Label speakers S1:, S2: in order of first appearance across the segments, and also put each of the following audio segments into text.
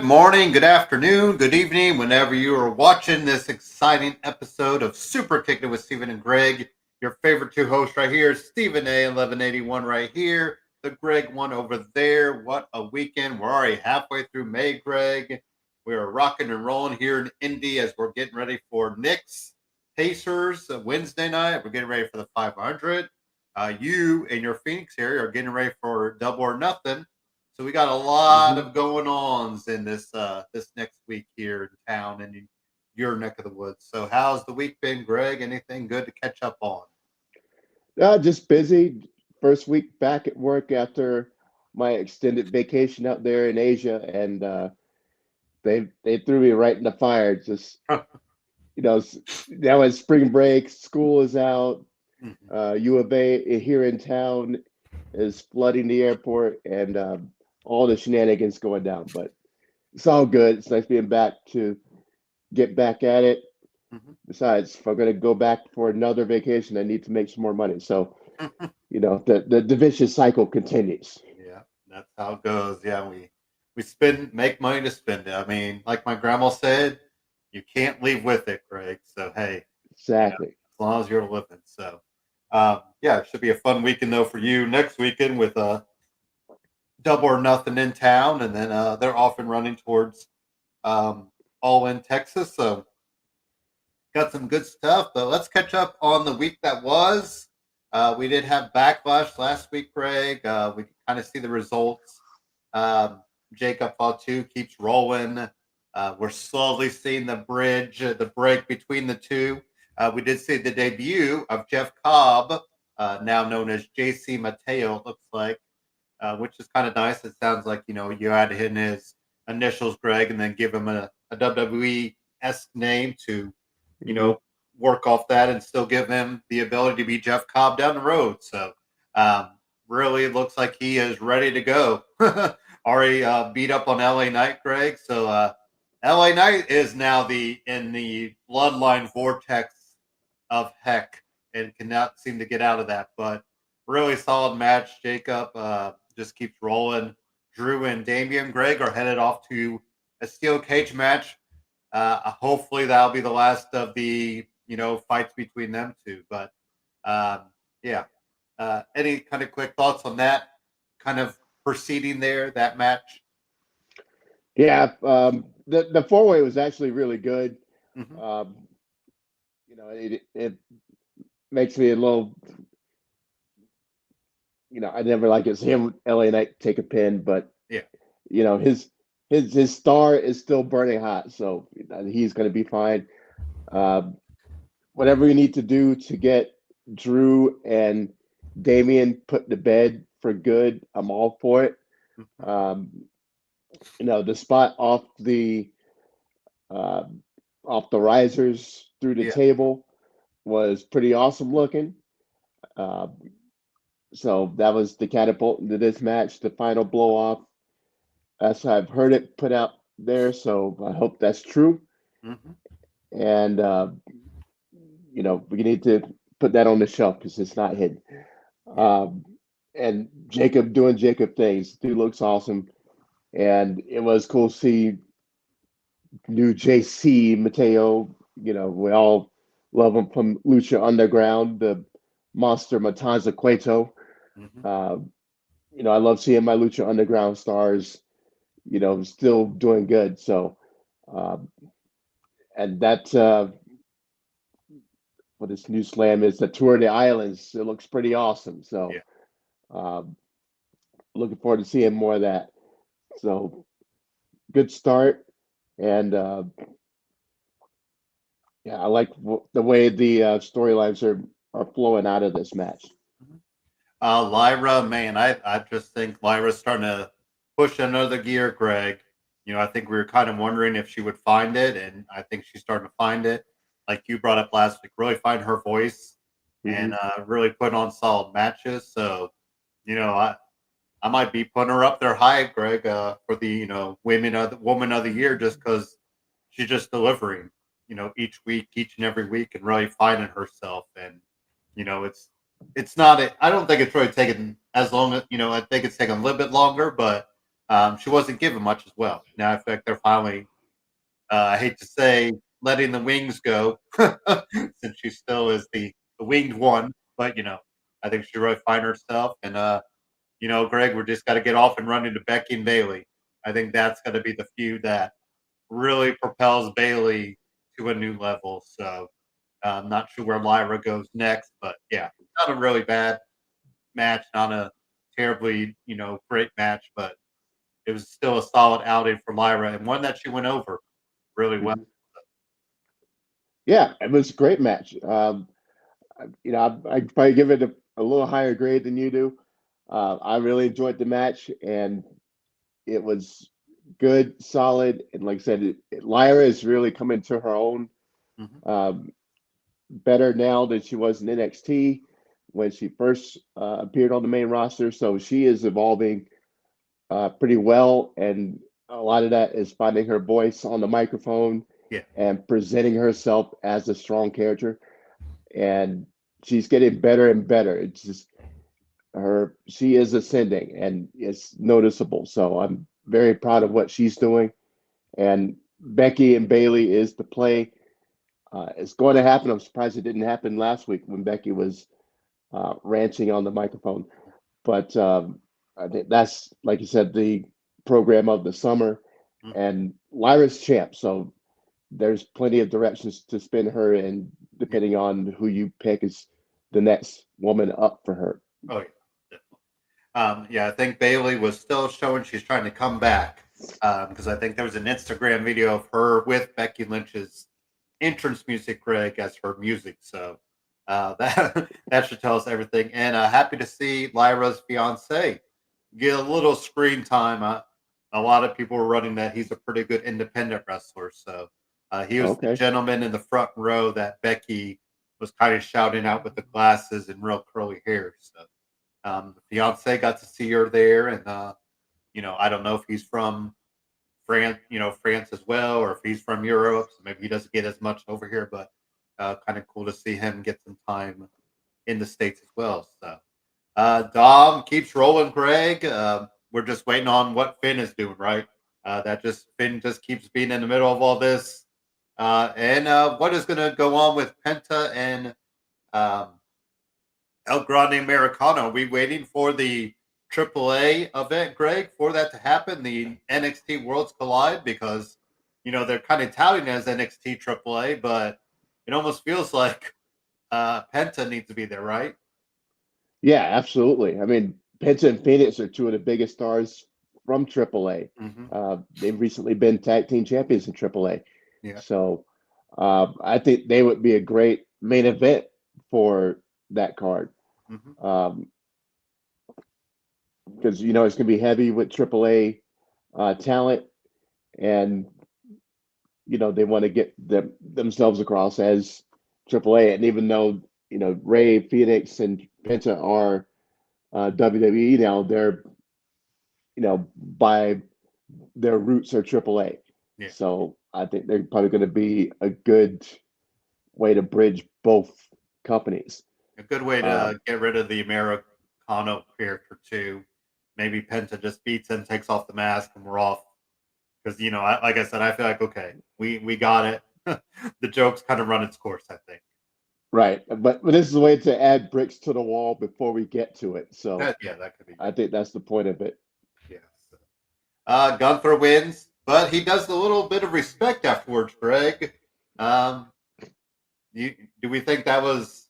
S1: Good morning, good afternoon, good evening, whenever you are watching this exciting episode of Superkickin with Stephen and Greg. Your favorite two hosts right here, Stephen A. 1181 right here, the Greg one over there. What a weekend. We're already halfway through May, Greg. We are rocking and rolling here in Indy as we're getting ready for Knicks Pacers Wednesday night. We're getting ready for the 500. You in your Phoenix area are getting ready for Double or Nothing. So we got a lot
S2: hmm
S1: of going ons in this next week here in town and in your neck of the woods. So how's the week been, Greg? Anything good to catch up on?
S2: Just busy. First week back at work after my extended vacation out there in Asia, and they threw me right in the fire. Just now it's spring break, school is out.
S1: Mhm.
S2: U of A here in town is flooding the airport, and all the shenanigans going down. But it's all good. It's nice being back to get back at it.
S1: Mhm.
S2: Besides, if I'm going to go back for another vacation, I need to make some more money. So
S1: Mhm.
S2: the vicious cycle continues.
S1: Yeah, that's how it goes. Yeah, we make money to spend it. I mean, like my grandma said, you can't leave with it, Greg. So hey,
S2: Exactly.
S1: as long as you're living. So yeah, it should be a fun weekend though for you next weekend with Double or Nothing in town, and then they're off and running towards um, all in Texas. So got some good stuff. But let's catch up on the week that was. We did have backlash last week, Greg. We can kind of see the results. Um, Jacob Fatu keeps rolling. We're slowly seeing the break between the two. We did see the debut of Jeff Cobb, now known as JC Mateo, it looks like, which is kind of nice. It sounds like, you add in his initials, Greg, and then give him a WWE esque name to, you
S2: hmm
S1: know, work off that and still give him the ability to be Jeff Cobb down the road. So, really looks like he is ready to go. Already beat up on LA Knight, Greg. So, LA Knight is now in the bloodline vortex of heck and cannot seem to get out of that. But really solid match. Jacob just keeps rolling. Drew and Damian Greg are headed off to a steel cage match. Hopefully that'll be the last of the fights between them two. But yeah, any kind of quick thoughts on that kind of proceeding there, that match?
S2: Yeah, the four way was actually really good.
S1: Hmm.
S2: Um, it makes me a little. I never like it. See him LA Knight take a pin, but
S1: Yeah.
S2: his star is still burning hot, so he's going to be fine. Uh, Whatever we need to do to get Drew and Damian put to bed for good, I'm all for it.
S1: Hmm.
S2: Um, the spot uh, off the risers through the
S1: Yeah.
S2: table was pretty awesome looking. Uh, so that was the catapult into this match, the final blow off. As I've heard it put out there, so I hope that's true.
S1: Hmm.
S2: And we need to put that on the shelf because it's not hidden.
S1: Yeah.
S2: Um, and Jacob doing Jacob things, dude looks awesome. And it was cool to see new JC Mateo. We all love him from Lucha Underground, the monster Matanza Cueto.
S1: Hmm.
S2: Uh, I love seeing my Lucha Underground stars, still doing good. So, uh, and that what this new slam is, the Tour of the Islands. It looks pretty awesome.
S1: Yeah.
S2: So, um, looking forward to seeing more of that. So, good start, and yeah, I like the way the storylines are flowing out of this match.
S1: Mhm. Lyra, man, I just think Lyra's starting to push another gear, Greg. I think we were kind of wondering if she would find it, and I think she's starting to find it. Like you brought up last week, really find her voice and
S2: hmm
S1: really put on solid matches. So, you know, I I might be putting her up there high, Greg, for the woman of the year, just because she's just delivering, each week, each and every week, and really finding herself. And it's not. I don't think it's really taken as long. I think it's taken a little bit longer, but She wasn't given much as well. Now I feel like they're finally, I hate to say, letting the wings go since she still is the winged one. But I think she really find herself. And Greg, we're just got to get off and running to Becky and Bailey. I think that's going to be the feud that really propels Bailey to a new level. So I'm not sure where Lyra goes next, but yeah, not a really bad match, not a terribly great match, but it was still a solid outing for Lyra and one that she went over really well.
S2: Mhm. Yeah, it was a great match. I'd probably give it a little higher grade than you do. I really enjoyed the match, and it was good, solid, and like I said, Lyra is really coming to her own.
S1: Hmm.
S2: Um, Better now than she was in NXT when she first appeared on the main roster. So she is evolving pretty well, and a lot of that is finding her voice on the microphone
S1: Yeah,
S2: and presenting herself as a strong character. And she's getting better and better. It's just she is ascending, and it's noticeable. So I'm very proud of what she's doing. And Becky and Bailey is the play. It's going to happen. I'm surprised it didn't happen last week when Becky was ranching on the microphone. But I think that's, like you said, the program of the summer.
S1: hmm,
S2: And Lyra's champ, so there's plenty of directions to spin her in,
S1: yeah.
S2: depending on who you pick as the next woman up for her.
S1: Oh yeah, definitely. Yeah, I think Bailey was still showing she's trying to come back because I think there was an Instagram video of her with Becky Lynch's entrance music, Greg, as her music. So that that should tell us everything. And happy to see Lyra's fiance get a little screen time. A lot of people were running that he's a pretty good independent wrestler. So he was the
S2: Okay.
S1: gentleman in the front row that Becky was kind of shouting out with the glasses and real curly hair. So the fiance got to see her there, and I don't know if he's from France, France as well, or if he's from Europe. So maybe he doesn't get as much over here, but kind of cool to see him get some time in the states as well. So Dom keeps rolling, Greg. We're just waiting on what Finn is doing, right? That just Finn just keeps being in the middle of all this, and what is going to go on with Penta and um, El Grande Americano. Are we waiting for the AAA event, Greg, for that to happen? The NXT Worlds Collide, because they're kind of touting it as NXT AAA, but it almost feels like Penta needs to be there, right?
S2: Yeah, absolutely. I mean, Penta and Phoenix are two of the biggest stars from AAA.
S1: Hmm.
S2: They've recently been tag team champions in AAA.
S1: Yeah.
S2: So I think they would be a great main event for that card.
S1: Hmm.
S2: Um, because it's going to be heavy with AAA talent, and they want to get themselves across as AAA. And even though Ray, Phoenix, and Penta are WWE now, they're by their roots are AAA.
S1: Yeah.
S2: So I think they're probably going to be a good way to bridge both companies.
S1: A good way
S2: Uh,
S1: to get rid of the Americano character too. Maybe Penta just beats him, takes off the mask, and we're off. Because like I said, I feel like okay, we got it. The joke's kind of run its course, I think.
S2: right, but this is a way to add bricks to the wall before we get to it. So
S1: Yeah, that could be
S2: I
S1: good.
S2: think that's the point of it.
S1: Yeah. So. Gunther wins, but he does a little bit of respect afterwards, Greg. Um, do we think that was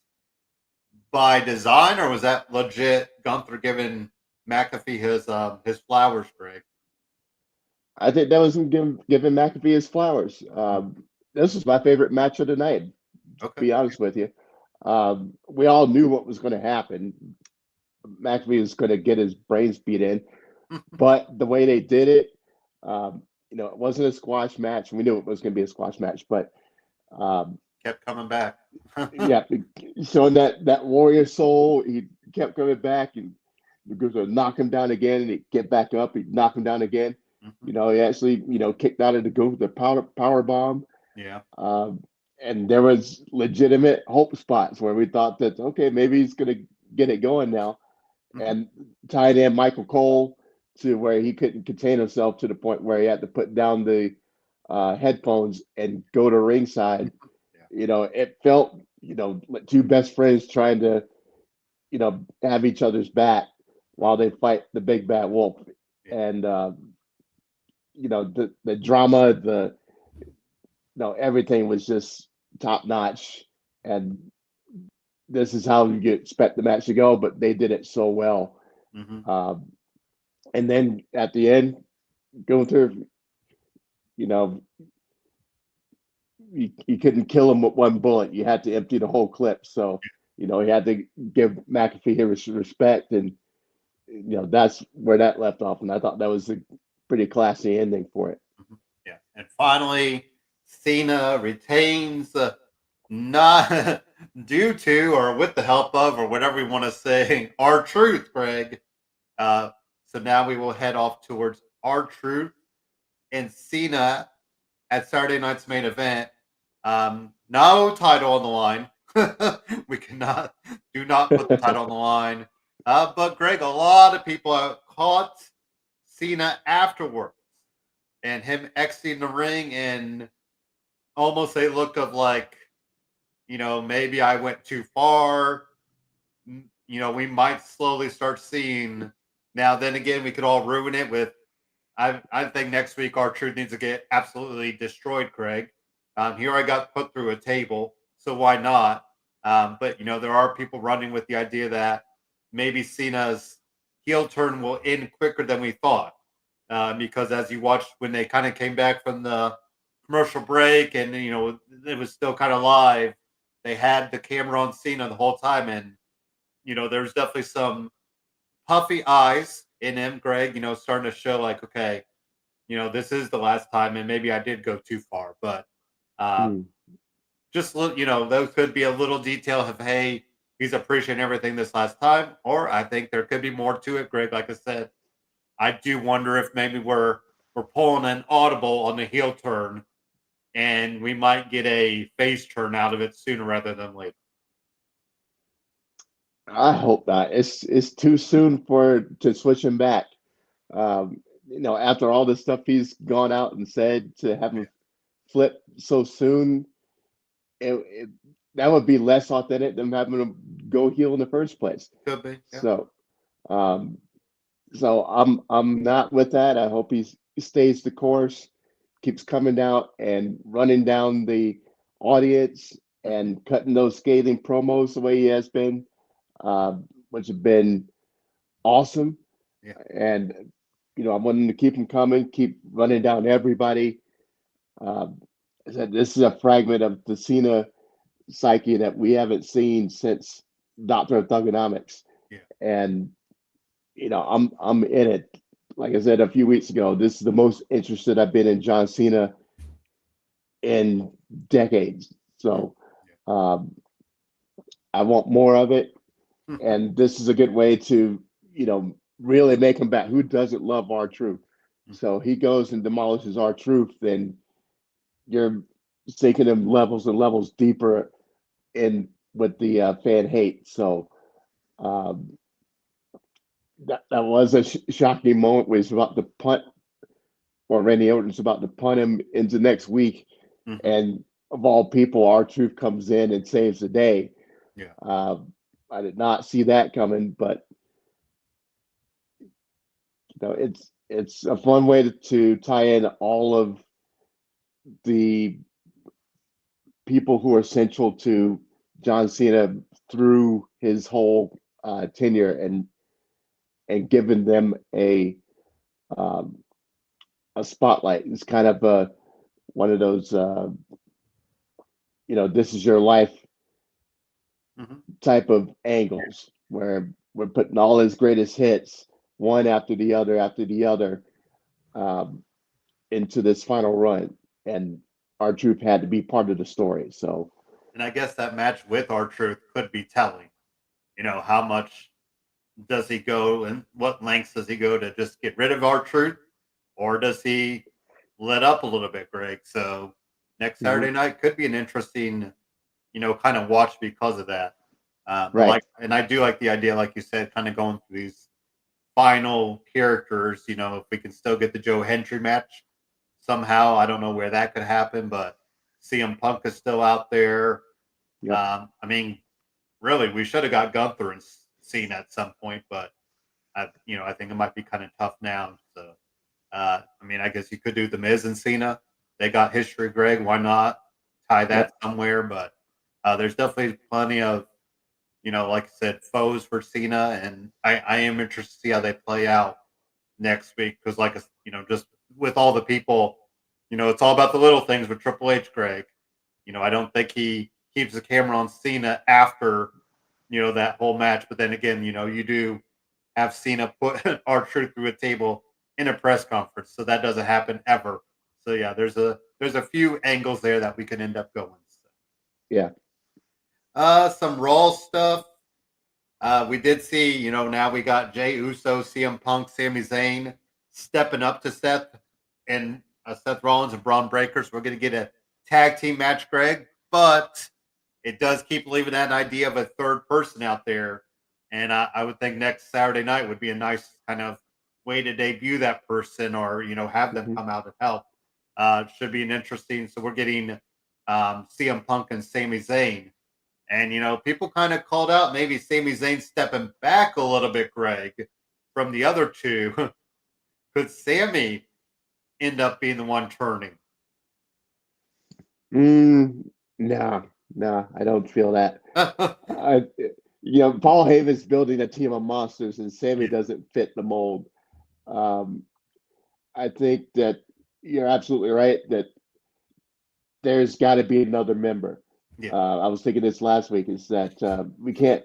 S1: by design, or was that legit Gunther giving McAfee his flowers, Greg?
S2: I think that was him giving McAfee his flowers. This was my favorite match of the night. To
S1: Okay.
S2: be honest with you, we all knew what was going to happen. McAfee was going to get his brains beat in, but the way they did it, it wasn't a squash match. We knew it was going to be a squash match, but um,
S1: Kept coming back.
S2: yeah, showing that warrior soul, he kept coming back and he was going to knock him down again, and he'd get back up, he'd knock him down again.
S1: Mhm.
S2: He actually, kicked out of the power bomb.
S1: Yeah.
S2: Um, and there was legitimate hope spots where we thought that okay, maybe he's going to get it going now.
S1: Hmm.
S2: And tied in Michael Cole to where he couldn't contain himself to the point where he had to put down the headphones and go to ringside.
S1: Yeah.
S2: It felt, like two best friends trying to, have each other's back while they fight the big bad wolf.
S1: Yeah.
S2: And, the drama, everything was just top notch. And this is how you expect the match to go, but they did it so well.
S1: Mm-hmm.
S2: Um, and then at the end, Gunther, you know, you couldn't kill him with one bullet. You had to empty the whole clip. So, he had to give McAfee his respect, and that's where that left off. And I thought that was a pretty classy ending for it.
S1: Mhm. Yeah. And finally, Cena retains, not due to or with the help of or whatever we want to say, our truth, Greg. Uh, so now we will head off towards our truth and Cena at Saturday night's main event. No title on the line. We do not put the title on the line. But Greg, a lot of people have caught Cena afterwards and him exiting the ring and almost a look of like, maybe I went too far. We might slowly start seeing. Now, then again, we could all ruin it with. I think next week our truth needs to get absolutely destroyed, Craig. Here I got put through a table, so why not? But there are people running with the idea that maybe Cena's heel turn will end quicker than we thought. Because as you watched when they kind of came back from the commercial break, and it was still kind of live, they had the camera on Cena the whole time, and there's definitely some puffy eyes in him, Greg. Starting to show like, okay, this is the last time, and maybe I did go too far, but
S2: Hmm.
S1: just look, those could be a little detail of, hey, he's appreciating everything this last time, or I think there could be more to it, Greg. Like I said, I do wonder if maybe we're pulling an audible on the heel turn, and we might get a face turn out of it sooner rather than later.
S2: I hope not. It's too soon to switch him back. After all the stuff he's gone out and said, to have
S1: Yeah,
S2: him flip so soon, it that would be less authentic than having him go heel in the first place.
S1: could be. Yeah.
S2: So, um, I'm not with that. I hope he stays the course, keeps coming out and running down the audience
S1: Hmm.
S2: and cutting those scathing promos the way he has been, which have been awesome.
S1: Yeah.
S2: And I want him to keep him coming, keep running down everybody. Um, I said this is a fragment of the Cena psyche that we haven't seen since Doctor of Thugonomics,
S1: Yeah.
S2: and I'm in it. Like I said a few weeks ago, this is the most interested I've been in John Cena in decades.
S1: Mm.
S2: So um, I want more of it,
S1: Yeah.
S2: and this is a good way to really make him back. Who doesn't love our truth?
S1: Mhm.
S2: So he goes and demolishes our truth, then you're sinking him levels and levels deeper in with the fan hate. So um, that was a shocking moment where he's about to punt, or Randy Orton's about to punt him into next week,
S1: Mhm.
S2: and of all people, our truth comes in and saves the day.
S1: Yeah.
S2: Um, I did not see that coming, but it's a fun way to tie in all of the people who are central to John Cena through his whole tenure, and giving them um, a spotlight. It's kind of one of those this is your life
S1: Mhm.
S2: type of angles where we're putting all his greatest hits one after the other um, into this final run, and our troop had to be part of the story. So
S1: And I guess that match with our truth could be telling. How much does he go and what lengths does he go to just get rid of our truth, or does he let up a little bit, Greg? So next
S2: mhm,
S1: Saturday night could be an interesting, kind of watch because of that.
S2: right.
S1: And I do like the idea, like you said, kind of going through these final characters. If we can still get the Joe Hendry match somehow, I don't know where that could happen, but CM Punk is still out there.
S2: Yep.
S1: I mean, really, we should have got Gunther and Cena at some point, but I think it might be kind of tough now. So, I mean, I guess you could do the Miz and Cena. They got history, Greg. Why not tie that
S2: Yep.
S1: somewhere? But there's definitely plenty of, like I said, foes for Cena, and I am interested to see how they play out next week because, just with all the people, it's all about the little things with Triple H, Greg. I don't think he keeps the camera on Cena after that whole match. But then again, you do have Cena put R-Truth through a table in a press conference, so that doesn't happen ever. So yeah, there's a few angles there that we can end up going. So.
S2: Yeah.
S1: Some Raw stuff. We did see, now we got Jay Uso, CM Punk, Sami Zayn stepping up to Seth and Seth Rollins and Braun Breakers. We're going to get a tag team match, Greg, but it does keep leaving that idea of a third person out there. And I would think next Saturday night would be a nice kind of way to debut that person or, have them
S2: Hmm.
S1: come out and help. Should be an interesting. So we're getting CM Punk and Sami Zayn. And, people kind of called out maybe Sami Zayn stepping back a little bit, Greg, from the other two. Could Sammy end up being the one turning?
S2: Nah, nah, I don't feel that. I, Paul Heyman's building a team of monsters, and Sammy
S1: Yeah.
S2: doesn't fit the mold. Um, I think that you're absolutely right that there's got to be another member.
S1: Yeah.
S2: I was thinking this last week is that we can't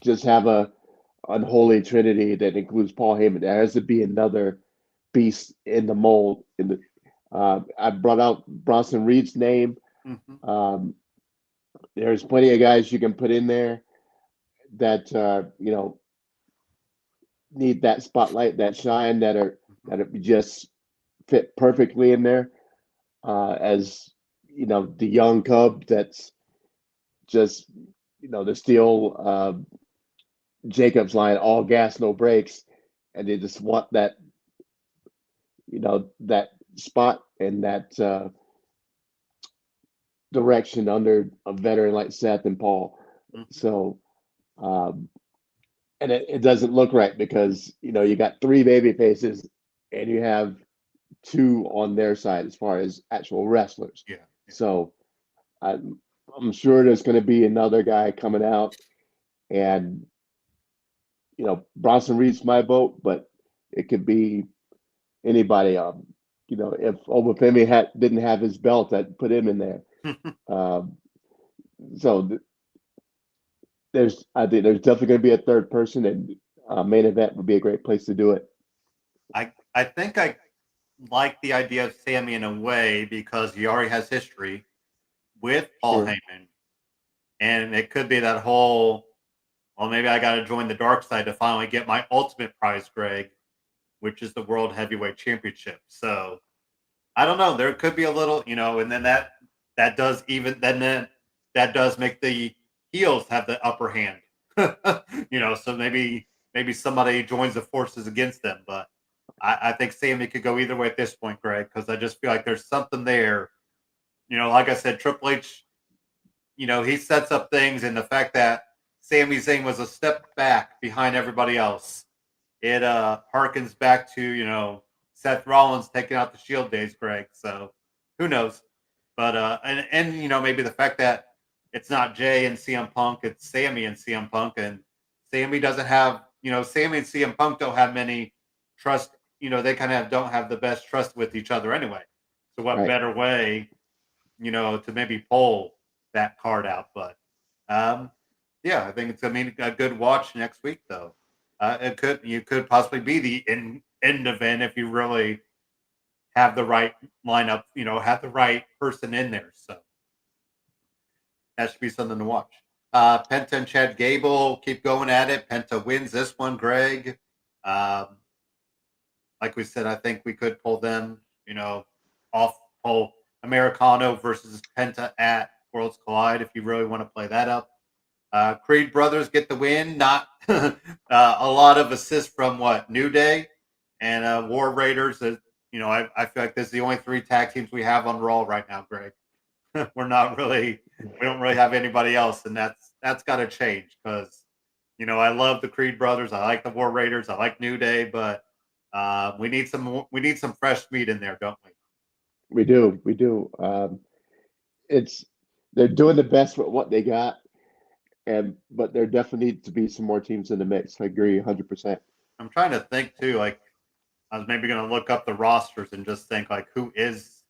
S2: just have a unholy trinity that includes Paul Heyman. There has to be another beast in the mold. I brought out Bronson Reed's name.
S1: Hmm.
S2: Um, there's plenty of guys you can put in there that need that spotlight, that shine,
S1: Hmm.
S2: that are just fit perfectly in there. As the young cub that's just the steel Jacob's line, all gas, no brakes, and they just want that spot and that direction under a veteran like Seth and Paul.
S1: Hmm.
S2: So, um, and it doesn't look right because you got three baby faces and you have two on their side as far as actual wrestlers.
S1: Yeah. Yeah.
S2: So I'm sure there's going to be another guy coming out, and Bronson Reed's my vote, but it could be anybody. If Obafemi didn't have his belt, I'd put him in there. Um, so I think there's definitely going to be a third person, and main event would be a great place to do it.
S1: I think I like the idea of Sammy in a way because he already has history with Paul
S2: Sure.
S1: Heyman. And it could be that whole, well, maybe I got to join the dark side to finally get my ultimate prize, Greg, which is the World Heavyweight Championship. So I don't know. There could be a little, and then that does even then that does make the heels have the upper hand. So maybe somebody joins the forces against them. But I think Sammy could go either way at this point, Greg, because I just feel like there's something there. Like I said, Triple H, he sets up things, and the fact that Sami Zayn was a step back behind everybody else, it harkens back to Seth Rollins taking out the Shield days, Greg. So who knows? But and maybe the fact that it's not Jay and CM Punk, it's Sammy and CM Punk, and Sammy doesn't have Sammy and CM Punk don't have many trust. They kind of don't have the best trust with each other anyway. So what
S2: Right.
S1: better way to maybe pull that card out? But um, yeah, I think it's a good watch next week though. You could possibly be the end event if you really have the right lineup, have the right person in there. So that should be something to watch. Penta and Chad Gable keep going at it. Penta wins this one, Greg. Um, like we said, I think we could pull them, off Americano versus Penta at Worlds Collide if you really want to play that up. Creed brothers get the win. Not a lot of assists from what New Day and War Raiders. I feel like this is the only three tag teams we have on Raw right now, Greg. We're not really, we don't really have anybody else, and that's got to change because I love the Creed brothers. I like the War Raiders. I like New Day, but we need some fresh meat in there, don't we?
S2: We do, we do. It's they're doing the best with what they got, and but there definitely need to be some more teams in the mix. I agree, 100%.
S1: I'm trying to think too. Like I was maybe going to look up the rosters and just think like who is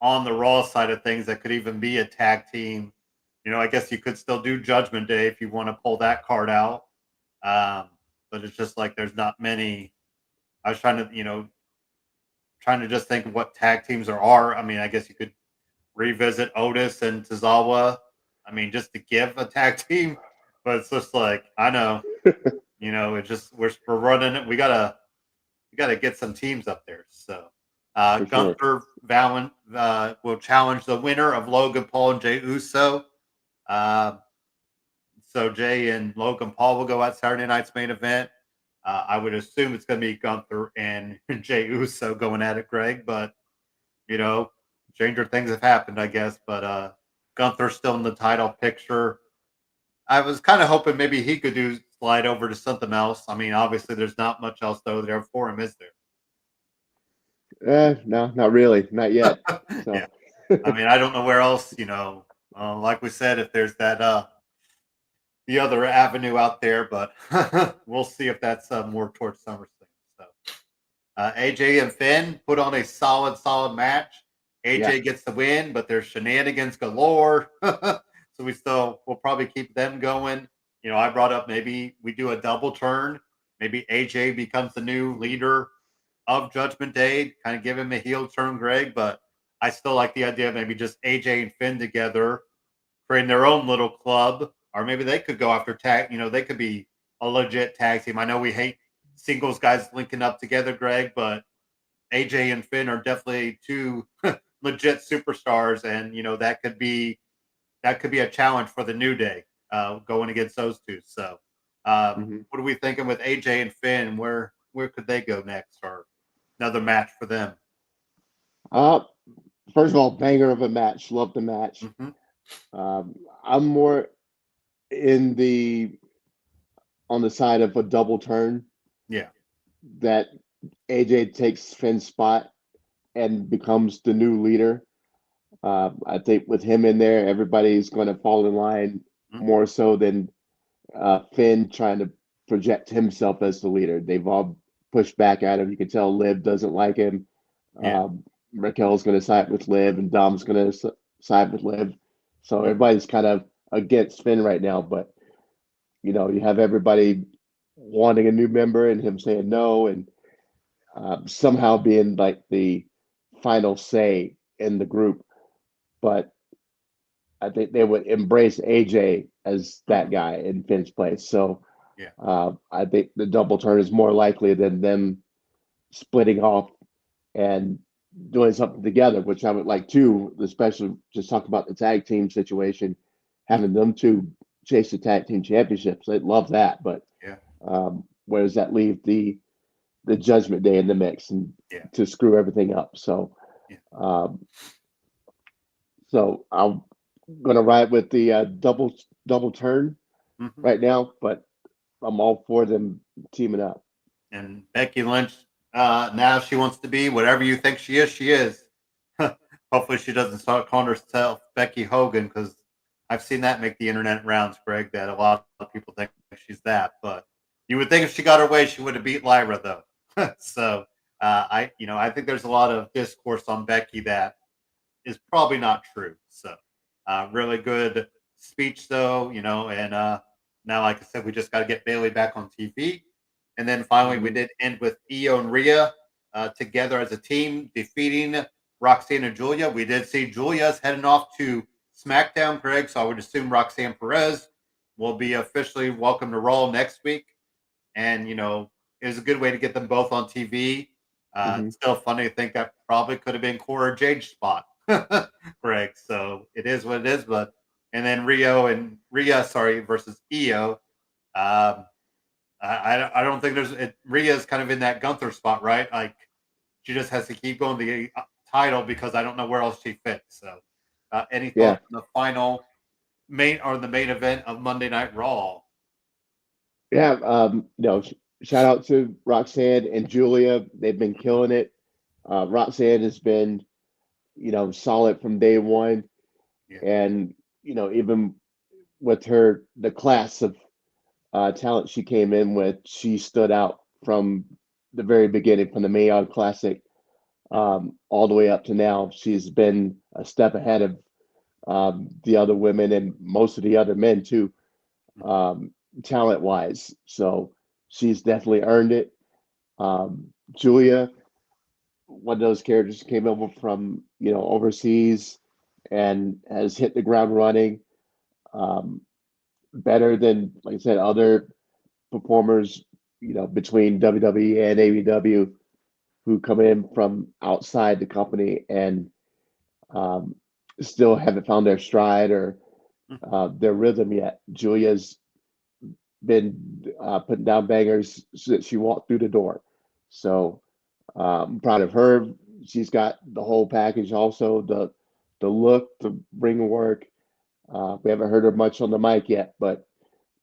S1: on the Raw side of things that could even be a tag team. I guess you could still do Judgment Day if you want to pull that card out. Um, but it's just like there's not many. I was trying to just think of what tag teams there are. I mean, I guess you could revisit Otis and Tozawa. I mean, just to give a tag team, but it's just like I know, it just we're running it. We gotta get some teams up there. So
S2: For sure.
S1: Gunther Valen will challenge the winner of Logan Paul and Jay Uso. Uh, so Jay and Logan Paul will go at Saturday night's main event. I would assume it's going to be Gunther and Jay Uso going at it, Greg. But you know, stranger things have happened, I guess. But Gunther's still in the title picture. I was kind of hoping maybe he could do slide over to something else. I mean, obviously, there's not much else though there for him, is
S2: No, not really, not yet.
S1: there? Yeah.
S2: So,
S1: I mean, I don't know where else. Like we said, if there's that the other avenue out there, but we'll see if that's more towards SummerSlam. So AJ and Finn put on a solid match.
S2: yeah.
S1: AJ gets the win, but there's shenanigans galore. So we'll probably keep them going. I brought up maybe we do a double turn. Maybe AJ becomes the new leader of Judgment Day, kind of give him a heel turn, Greg. But I still like the idea of maybe just AJ and Finn together, creating their own little club, or maybe they could go after tag. They could be a legit tag team. I know we hate singles guys linking up together, Greg, but AJ and Finn are definitely two legit superstars, and that could be a challenge for the New Day going against those two. So,
S2: Hmm.
S1: what are we thinking with AJ and Finn? Where could they go next, or another match for them?
S2: Uh, First of all, banger of a match. Love the match.
S1: Hmm.
S2: I'm more in the on the side of a double turn
S1: Yeah.
S2: that AJ takes Finn's spot and becomes the new leader. I think with him in there, everybody's going to fall in line
S1: Mhm.
S2: more so than Finn trying to project himself as the leader. They've all pushed back at him. You can tell Liv doesn't like him.
S1: Yeah.
S2: Um, Raquel's going to side with Liv, and Dom's going to side with Liv. So
S1: Mhm.
S2: everybody's kind of against Finn right now. But you have everybody wanting a new member and him saying no, and somehow being like the final say in the group. But I think they would embrace AJ as that
S1: Mhm.
S2: guy in Finn's place. So
S1: Yeah.
S2: I think the double turn is more likely than them splitting off and doing something together, which I would like too, especially just talk about the tag team situation,
S1: Mhm.
S2: having them two chase the tag team championships. I'd love that. But
S1: Yeah.
S2: where does that leave the Judgment Day in the mix and
S1: Yeah.
S2: to screw everything up? So
S1: Yeah.
S2: um, I'm gonna ride with the double turn
S1: Mhm.
S2: right now, but I'm all for them teaming up.
S1: And Becky Lynch, now she wants to be whatever you think she is. She is. Hopefully, she doesn't start calling herself Becky Hogan because I've seen that make the internet rounds, Greg. That a lot of people think she's that, but you would think if she got her way, she would have beat Lyra, though. So I think there's a lot of discourse on Becky that is probably not true. So, really good speech, though, and now, like I said, we just got to get Bailey back on TV. And then finally, we
S2: Hmm.
S1: did end with Io and Rhea together as a team, defeating Roxanne and Julia. We did see Julia's heading off to SmackDown, Greg. So I would assume Roxanne Perez will be officially welcome to Raw next week. And, it was a good way to get them both on TV.
S2: Hmm.
S1: It's still funny to think that probably could have been Cora Jade's spot, Greg. So it is what it is. But and then Rhea, sorry, versus Io. Um, I don't think Rhea's kind of in that Gunther spot, right? Like she just has to keep going the title because I don't know where else she fits. So, any
S2: Yeah,
S1: thoughts on the final the main event of Monday Night Raw?
S2: yeah. Shout out to Roxanne and Julia. They've been killing it. Roxanne has been, solid from day one,
S1: Yeah.
S2: and even with the class of talent she came in with, she stood out from the very beginning, from the Mayon Classic
S1: Mhm.
S2: all the way up to now. She's been a step ahead of the other women and most of the other men too,
S1: Mhm.
S2: um, talent wise. So she's definitely earned it. Julia, one of those characters who came over from overseas and has hit the ground running, um, better than, like I said, other performers, between WWE and AEW who come in from outside the company and um, still haven't found their stride or
S1: Mhm.
S2: their rhythm yet. Julia's been putting down bangers since she walked through the door. So I'm proud of her. She's got the whole package. Also, the look, the ring work. We haven't heard her much on the mic yet, but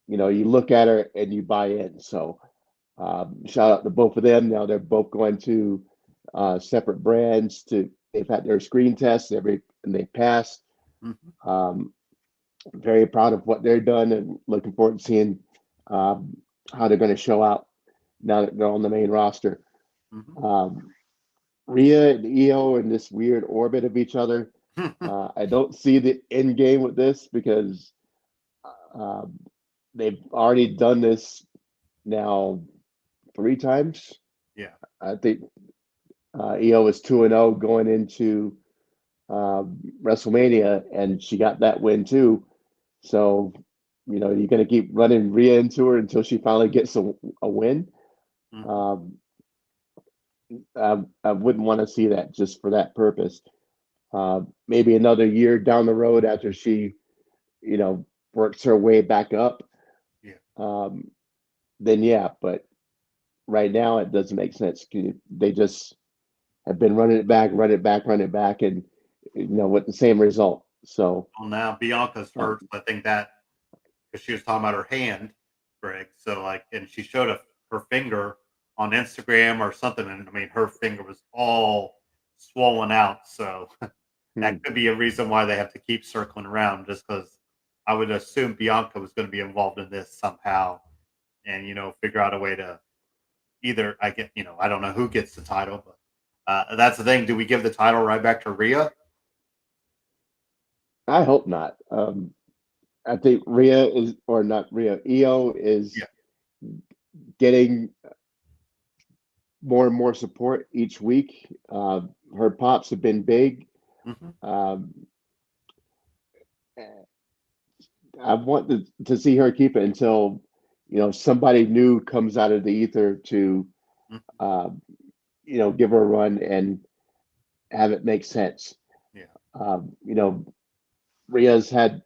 S2: you look at her and you buy in. So shout out to both of them. Now they're both going to separate brands. They've had their screen tests and they passed.
S1: Mhm.
S2: Um, very proud of what they're done and looking forward to seeing um, how they're going to show out now that they're on the main roster.
S1: Mhm.
S2: Um, Rhea and Io in this weird orbit of each other. I don't see the end game with this because um, they've already done this now 3 times.
S1: Yeah.
S2: I think Io was 2-0 going into WrestleMania, and she got that win too. So, you're going to keep running Rhea into her until she finally gets a win.
S1: Mhm.
S2: Um, I wouldn't want to see that just for that purpose. Maybe another year down the road after she, you know, works her way back up,
S1: Yeah.
S2: um, then yeah. But right now, it doesn't make sense. They just have been running it back, run it back, run it back, and with the same result. So,
S1: Well, now Bianca's
S2: uh,
S1: hurt. I think that because she was talking about her hand, Greg. So like, and she showed her finger on Instagram or something, and I mean, her finger was all swollen out. So that
S2: hmm.
S1: could be a reason why they have to keep circling around, just because I would assume Bianca was going to be involved in this somehow, and figure out a way to either I don't know who gets the title, but that's the thing. Do we give the title right back to Rhea?
S2: I hope not. I think Rhea is, or not Rhea, Io is
S1: Yeah.
S2: getting more and more support each week. Her pops have been big.
S1: Hmm.
S2: Um, I want to see her keep it until somebody new comes out of the ether to
S1: Hmm.
S2: uh, give her a run and have it make sense.
S1: Yeah.
S2: Um, you know, Rhea's had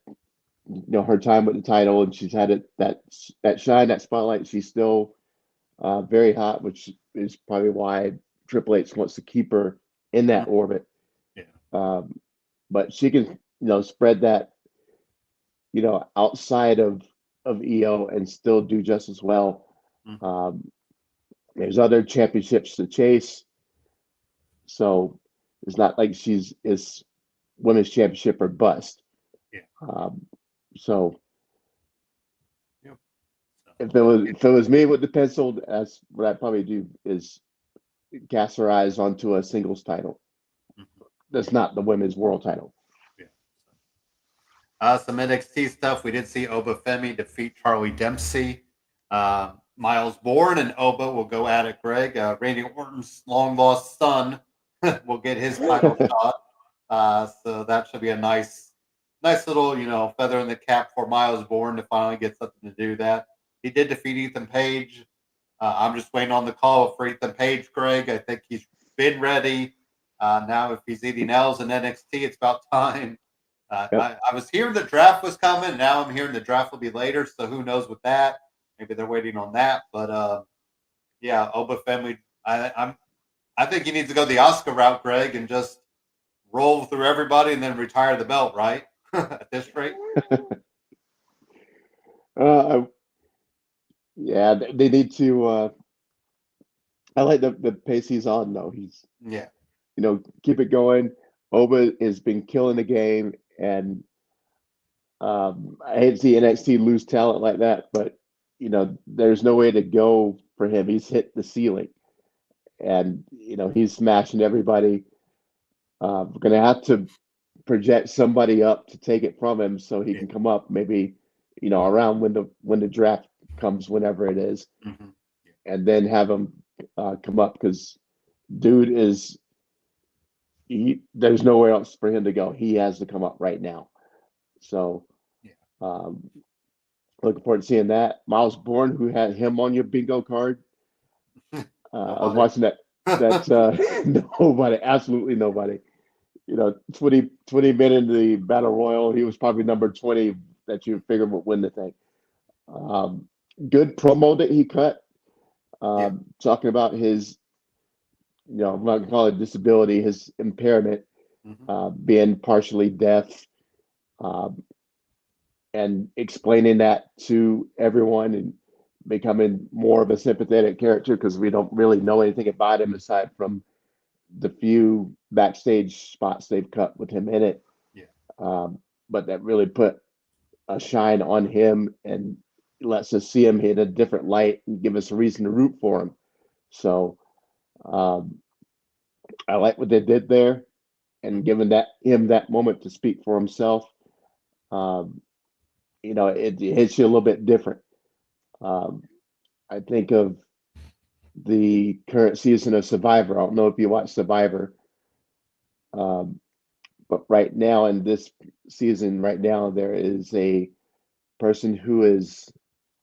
S2: her time with the title, and she's had that shine, that spotlight. She's still very hot, which is probably why Triple H wants to keep her in that
S1: Mhm.
S2: orbit.
S1: Yeah.
S2: Um, but she can, spread that, outside of EO and still do just as well.
S1: Hmm.
S2: Um, there's other championships to chase, so it's not like she's is women's championship or bust.
S1: Yeah.
S2: Um, so
S1: Yep. So,
S2: if it was me with the pencil, that's what I'd probably do is cast her eyes onto a singles title.
S1: mhm.
S2: That's not the women's world title.
S1: Yeah. Some NXT stuff. We did see Oba Femi defeat Charlie Dempsey. Miles Bourne and Oba will go at it, Greg. Randy Orton's long lost son will get his title shot. So that should be a nice little, feather in the cap for Miles Bourne to finally get something to do that. He did defeat Ethan Page. I'm just waiting on the call for Ethan Page, Greg. I think he's been ready. Now, if he's eating L's in NXT, it's about time.
S2: Yep.
S1: I was hearing the draft was coming. Now I'm hearing the draft will be later. So who knows with that? Maybe they're waiting on that. But yeah, Obafemi. I think he needs to go the Oscar route, Greg, and just roll through everybody and then retire the belt, right? At this rate.
S2: uh, yeah, they need to. I like the pace he's on though. He's
S1: Yeah.
S2: keep it going. Oba has been killing the game, and I hate to see NXT lose talent like that, but there's no way to go for him. He's hit the ceiling, and he's smashing everybody. We're gonna have to project somebody up to take it from him so he
S1: Yeah.
S2: can come up maybe around when the draft comes, whenever it is,
S1: Mm-hmm.
S2: and then have him come up because dude is there's nowhere else for him to go. He has to come up right now. So
S1: Yeah.
S2: um, looking forward to seeing that. Miles Bourne, who had him on your bingo card. I was
S1: Nobody.
S2: watching that nobody, absolutely nobody. 20 men in the battle royal. He was probably number 20 that you figured would win the thing. Um, Good promo that he cut,
S1: Yeah.
S2: talking about his, I'm not gonna call it disability, his impairment,
S1: Mm-hmm.
S2: being partially deaf, um, and explaining that to everyone and becoming more of a sympathetic character because we don't really know anything about him aside from the few backstage spots they've cut with him in it.
S1: Yeah.
S2: Um, but that really put a shine on him and lets us see him in a different light and give us a reason to root for him. So um, I like what they did there and
S1: Mm-hmm.
S2: giving him that moment to speak for himself. Um, it hits you a little bit different. Um, I think of the current season of Survivor. I don't know if you watch Survivor, um, but right now in this season, right now there is a person who is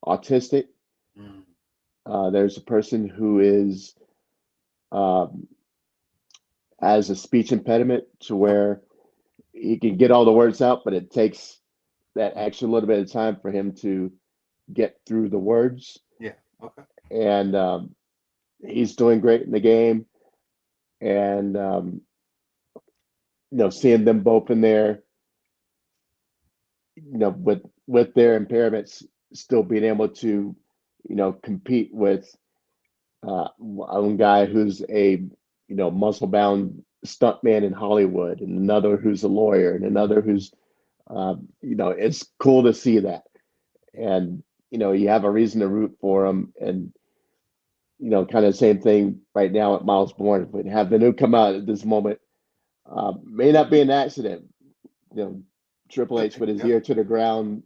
S2: autistic.
S1: Mm-hmm.
S2: There's a person who is um, has a speech impediment to
S1: Okay.
S2: where he can get all the words out, but it takes that extra little bit of time for him to get through the words.
S1: Yeah. Okay.
S2: And he's doing great in the game. And seeing them both in there, with their impairments, still being able to, compete with one guy who's a muscle bound stuntman in Hollywood, and another who's a lawyer, and another who's it's cool to see that,
S1: Yeah.
S2: and you have a reason to root for him, and kind of the same thing right now at Miles Bourne. But have the new come out at this moment, may not be an accident. You know, Triple
S1: Could
S2: H
S1: be.
S2: with his
S1: Yeah.
S2: ear to the ground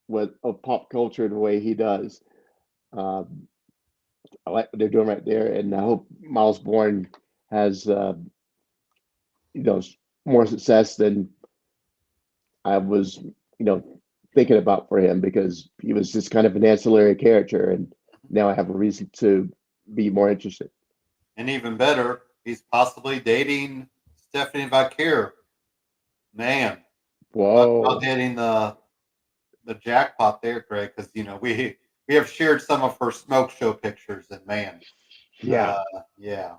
S2: with of pop culture the way he does. Um, I like what they're doing right there, and I hope Miles Bourne has you know more success than I was thinking about for him because he was just kind of an ancillary character, and
S1: Mhm.
S2: now I have a reason to be more interested.
S1: And even better, he's possibly dating Stephanie Vaquer. Man, talk about
S2: Whoa,
S1: hitting the jackpot there, Greg. Because we have shared some of her smoke show pictures, and man,
S2: yeah,
S1: uh, yeah.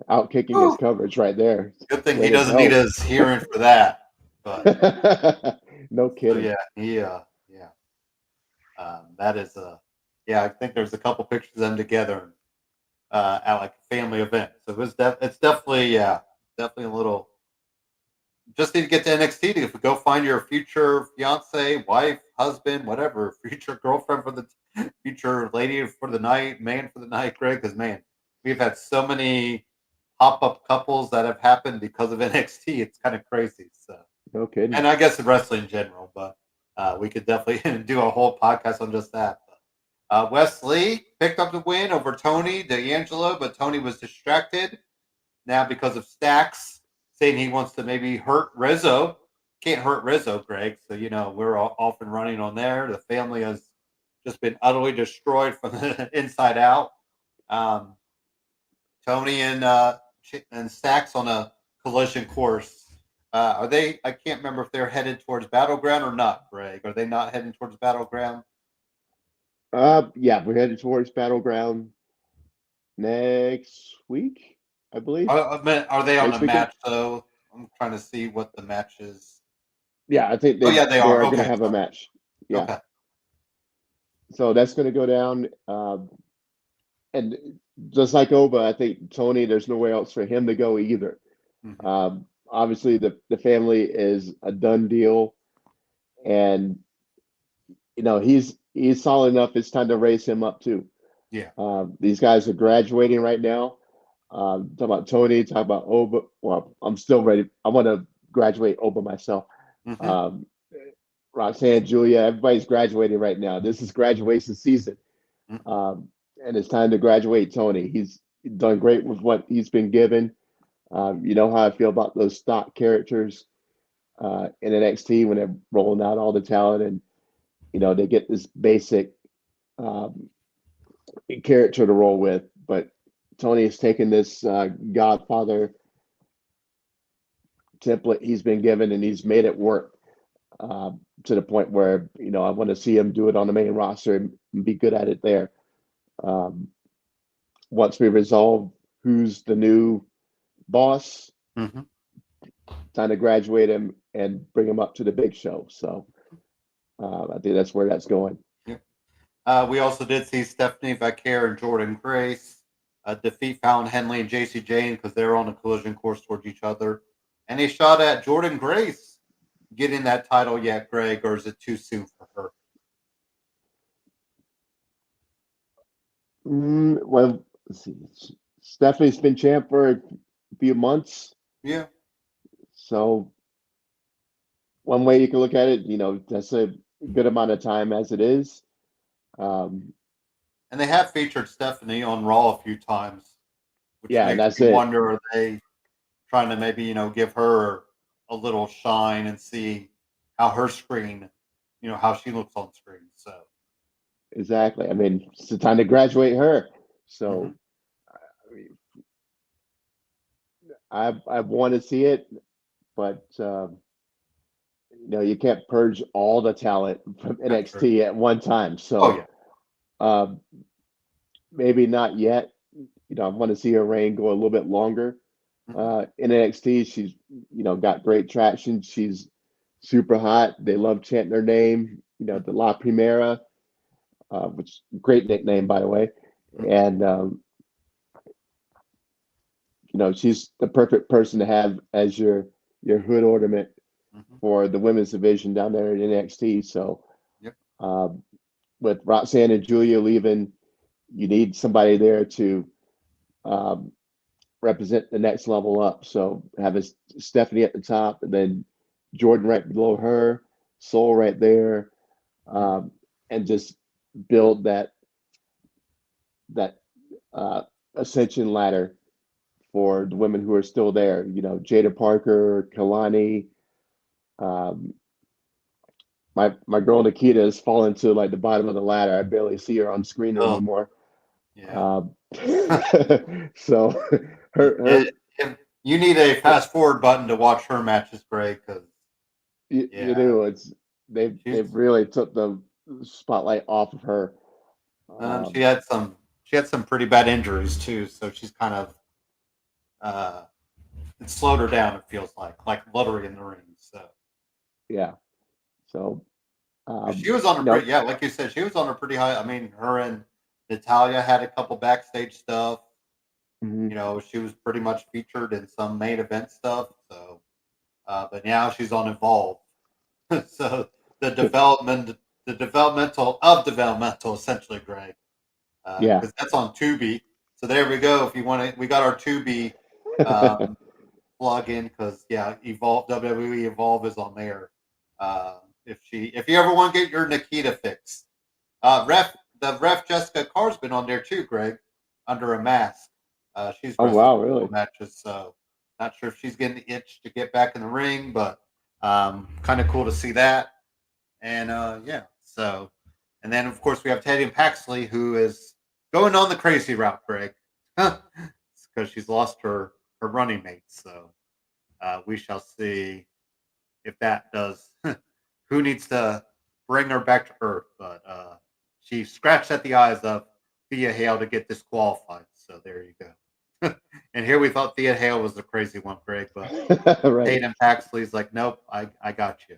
S2: out kicking his
S1: Whew.
S2: coverage right there.
S1: Good thing
S2: Way
S1: he
S2: to
S1: doesn't need
S2: go.
S1: his hearing for that. But
S2: No
S1: so
S2: kidding.
S1: yeah, yeah. That is yeah. I think there's a couple pictures of them together at like a family event. So it's definitely yeah, definitely a little. Just need to get to NXT to go find your future fiance, wife, husband, whatever, future girlfriend for the future lady for the night, man for the night, Greg. Because man, we've had so many pop up couples that have happened because of NXT. It's kind of crazy. So,
S2: No kidding.
S1: and I guess the wrestling in general, but we could definitely do a whole podcast on just that. Wesley picked up the win over Tony D'Angelo, but Tony was distracted now because of Stacks saying he wants to maybe hurt Rizzo. Can't hurt Rizzo, Greg. So, we're all off and running on there. The family has just been utterly destroyed from the inside out. Um, Tony and Stacks on a collision course. Are they? I can't remember if they're headed towards Battleground or not, Greg. Are they not heading towards Battleground?
S2: Yeah, we're headed towards Battleground next week, I believe.
S1: Are they on a
S2: Next weekend.
S1: match though? I'm trying to see what the match is.
S2: Yeah, I think
S1: Oh
S2: they
S1: yeah, they
S2: they
S1: are.
S2: are going to
S1: Okay,
S2: have a
S1: so
S2: match. Yeah,
S1: okay.
S2: so that's going to go down. And just like Oba, I think Tony, there's nowhere else for him to go either.
S1: Hmm.
S2: Obviously, the family is a done deal, and he's solid enough. It's time to raise him up too.
S1: Yeah.
S2: These guys are graduating right now. Talk about Tony, talk about Oba. Well, I'm still ready. I want to graduate Oba myself.
S1: Hmm.
S2: Um, Roxanne, Julia, everybody's graduating right now. This is graduation season.
S1: Hmm.
S2: Um, and it's time to graduate Tony. He's done great with what he's been given. You know how I feel about those stock characters in NXT when they're rolling out all the talent and they get this basic um, character to roll with. But Tony has taken this Godfather template he's been given and he's made it work uh, to the point where I want to see him do it on the main roster and be good at it there. Um, Once we resolve who's the new boss,
S1: Hmm.
S2: time to graduate him and bring him up to the big show. So I think that's where that's going.
S1: Yeah. We also did see Stephanie Vaquer and Jordan Grace defeat Fallon Henley and JC Jane because they're on a collision course towards each other. And they shot at Jordan Grace getting that title yet, Greg, or is it too soon for her?
S2: Well, let's see. Stephanie's been champ for a few months.
S1: Yeah.
S2: So one way you can look at it, that's a good amount of time as it is. Um,
S1: And they have featured Stephanie on Raw a few times, which
S2: yeah, and
S1: makes
S2: that's
S1: me
S2: it.
S1: wonder, are they trying to maybe, give her a little shine and see how her screen, how she looks on screen. So,
S2: Exactly. I mean, it's the time to graduate her.
S1: hmm.
S2: So I mean, I want to see it, but you can't purge all the talent from
S1: That's true.
S2: NXT at one time.
S1: Oh,
S2: So
S1: yeah.
S2: um, maybe not yet. I want to see her reign go a little bit longer
S1: Hmm.
S2: in NXT. She's got great traction. She's super hot. They love chanting her name. The
S1: Hmm.
S2: La Primera, which great nickname by the way,
S1: Hmm.
S2: and she's the perfect person to have as your hood ornament
S1: Hmm.
S2: for the women's division down there at NXT. So
S1: Yep.
S2: um, with Roxanne and Julia leaving, you need somebody there to um, represent the next level up. So having Stephanie at the top and then Jordan right below her, Soul right there,
S1: Hmm.
S2: um, and just build that uh, ascension ladder for the women who are still there. Jada Parker, Kalani. Um, my girl Nikita has fallen to like the bottom of the ladder. I barely see her on screen
S1: Oh,
S2: anymore.
S1: yeah.
S2: Um, so her
S1: It, you need a fast forward button to watch her matches, Greg, because,
S2: you
S1: yeah,
S2: know it's they've
S1: she's,
S2: really took the spotlight off of her.
S1: she
S2: Um,
S1: had some, pretty bad injuries too. So she's kind of, uh, it slowed her down, it feels like literally in the ring. So,
S2: yeah. So
S1: because she was on a
S2: you know,
S1: pretty, yeah, like you said, she was on a pretty high. I mean, her and Natalia had a couple backstage stuff.
S2: mhm.
S1: She was pretty much featured in some main event stuff. So, but now she's on Evolve. So the development, the developmental, essentially, Greg,
S2: Yeah.
S1: because that's on Tubi. So there we go. If you want to, we got our Tubi um, plug in because yeah, Evolve WWE Evolve is on there. If you ever want to get your Nikita fix, ref Jessica Carr's been on there too, Greg, under a mask. She's
S2: Oh
S1: wrestled
S2: wow,
S1: a couple
S2: really?
S1: matches, so not sure if she's getting the itch to get back in the ring, but kind of cool to see that. And yeah, so and then of course we have Teddy and Paxley who is going on the crazy route, Greg, because she's lost her running mate. So We shall see if that does. Who needs to bring her back to earth? But she scratched at the eyes of Thea Hale to get disqualified. So there you go. And here we thought Thea Hale was the crazy one, Greg, but
S2: Right.
S1: Hayden Paxley's like, nope, I got you.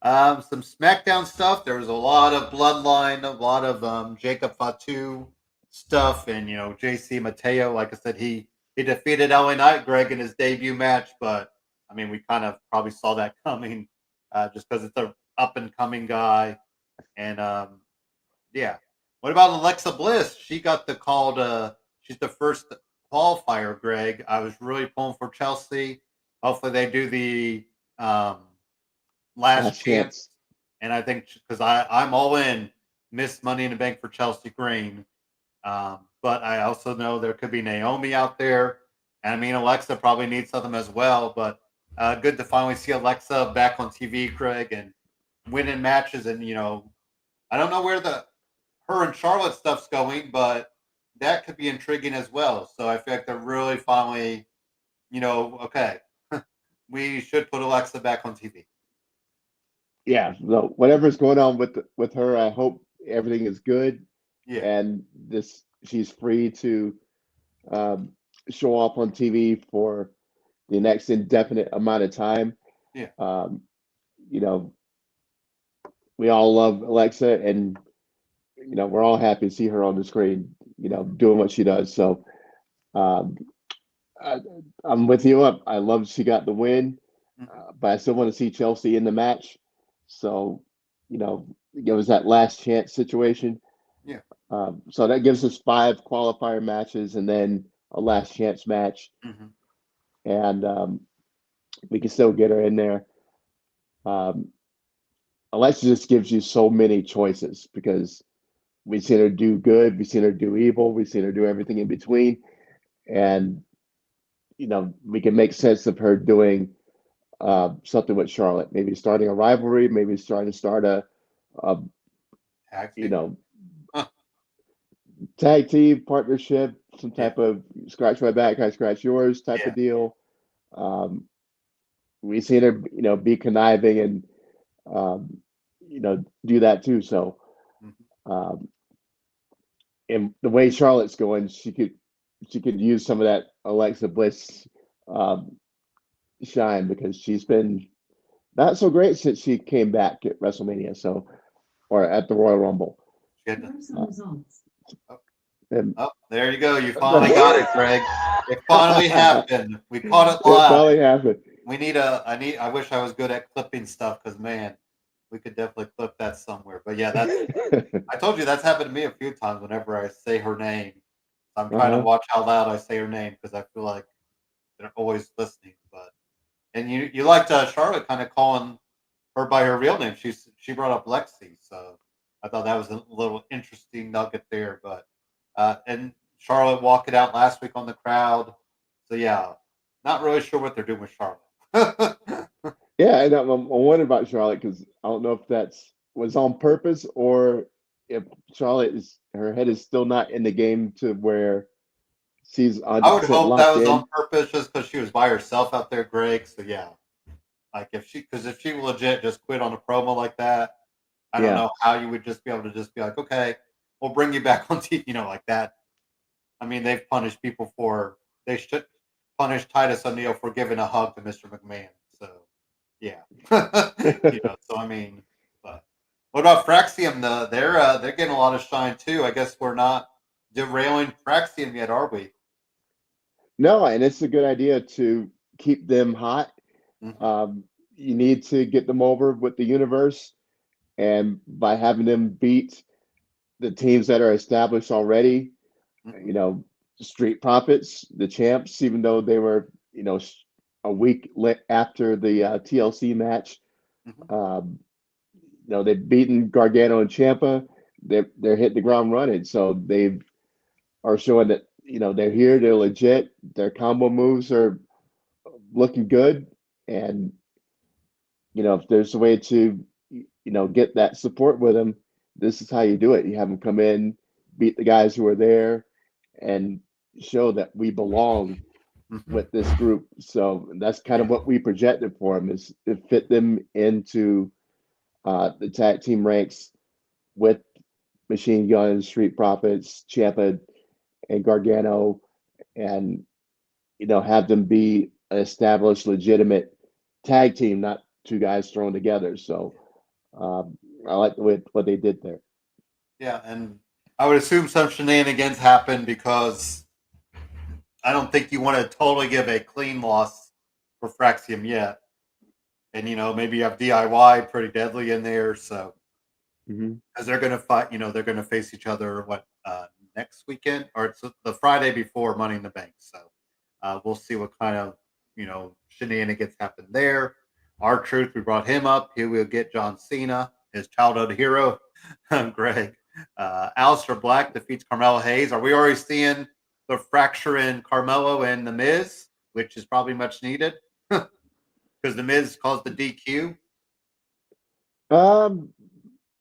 S1: Some SmackDown stuff. There was a lot of Bloodline, a lot of Jacob Fatu stuff, and JC Mateo. Like I said, he defeated LA Knight, Greg, in his debut match, but I mean, we kind of probably saw that coming, just because it's a up and coming guy, and yeah. What about Alexa Bliss? She got the call to. She's the first qualifier, Greg. I was really pulling for Chelsea. Hopefully, they do the um, last
S2: Last
S1: chance.
S2: chance.
S1: And I think because I'm all in Miss Money in the Bank for Chelsea Green. But I also know there could be Naomi out there. And I mean, Alexa probably needs something as well. But good to finally see Alexa back on TV, Craig, and winning matches. And, I don't know where the her and Charlotte stuff's going, but that could be intriguing as well. So I feel like they're really finally, okay, we should put Alexa back on TV.
S2: Yeah. So whatever's going on with her, I hope everything is good
S1: Yeah,
S2: and this she's free to um, show off on TV for the next indefinite amount of time.
S1: yeah.
S2: Um, you know, we all love Alexa, and we're all happy to see her on the screen.
S1: Mhm,
S2: Doing what she does. So um, I, I'm with you. I love she got the win,
S1: mhm.
S2: but I still want to see Chelsea in the match. So, it was that last chance situation.
S1: Yeah.
S2: So that gives us five qualifier matches and then a last chance match,
S1: Mhm.
S2: and we can still get her in there. Um, Alexa just gives you so many choices because we've seen her do good, we've seen her do evil, we've seen her do everything in between, and we can make sense of her doing something with Charlotte, maybe starting a rivalry, maybe trying to start a
S1: Tag
S2: you
S1: team?
S2: know
S1: Huh.
S2: tag team partnership, some
S1: Yeah.
S2: type of scratch my back, I scratch yours type
S1: Yeah.
S2: of deal. Um, we've seen her, be conniving and do that too. So,
S1: Mhm.
S2: um, and the way Charlotte's going, she could use some of that Alexa Bliss um, shine because she's been not so great since she came back at WrestleMania. So, or at the Royal Rumble.
S1: She had to
S2: Uh,
S1: oh,
S2: and
S1: oh, there you go. You finally got it, Greg. It finally happened. We caught it
S2: it
S1: live.
S2: finally happened.
S1: I wish I was good at clipping stuff because, man, we could definitely clip that somewhere. But yeah, I told you that's happened to me a few times whenever I say her name. I'm trying to
S2: Uh-huh.
S1: watch how loud I say her name because I feel like they're always listening. And you liked Charlotte kind of calling her by her real name. She brought up Lexi, so I thought that was a little interesting nugget there. But and Charlotte walked it out last week on the crowd. So yeah, not really sure what they're doing with Charlotte.
S2: Yeah, and I'm wondering about Charlotte because I don't know if that's was on purpose or if Charlotte is her head is still not in the game to where she's
S1: I would
S2: 100%
S1: hope that
S2: locked
S1: was on
S2: in.
S1: purpose, just because she was by herself out there, Greg. So yeah, like if she legit just quit on a promo like that, I don't
S2: Yeah,
S1: know how you would just be able to just be like, okay, we'll bring you back on TV, like that. I mean, they've punished people for they should punish Titus O'Neil for giving a hug to Mr. McMahon. So yeah, So I mean, but what about Fraxium? They're getting a lot of shine too. I guess we're not derailing Fraxium yet, are we?
S2: no, and it's a good idea to keep them hot.
S1: Hmm.
S2: Um, you need to get them over with the universe, and by having them beat the teams that are established already,
S1: Hmm.
S2: you know, Street Profits, the champs, even though they were, a week after the TLC match,
S1: Hmm.
S2: um, they've beaten Gargano and Champa. They're hitting the ground running, so they are showing that they're here, they're legit. Their combo moves are looking good, and if there's a way to get that support with them, this is how you do it. You have them come in, beat the guys who are there, and show that we belong
S1: Hmm.
S2: with this group. So that's kind
S1: Yeah.
S2: of what we projected for them is to fit them into the tag team ranks with Machine Gun, Street Profits, Ciampa, and Gargano, and have them be an established, legitimate tag team, not two guys thrown together. So I like the way what they did there.
S1: Yeah, and I would assume some shenanigans happened because I don't think you want to totally give a clean loss for Fraxium yet. And maybe you have DIY pretty deadly in there, so
S2: Hmm.
S1: because they're going to fight, they're going to face each other next weekend or it's the Friday before Money in the Bank. So we'll see what kind of shenanigans happen there. Our truth, we brought him up. Here we'll get John Cena, his childhood hero, Greg. Aleister Black defeats Carmelo Hayes. Are we already seeing the fracture in Carmelo and the Miz, which is probably much needed because the Miz caused the DQ?
S2: Um,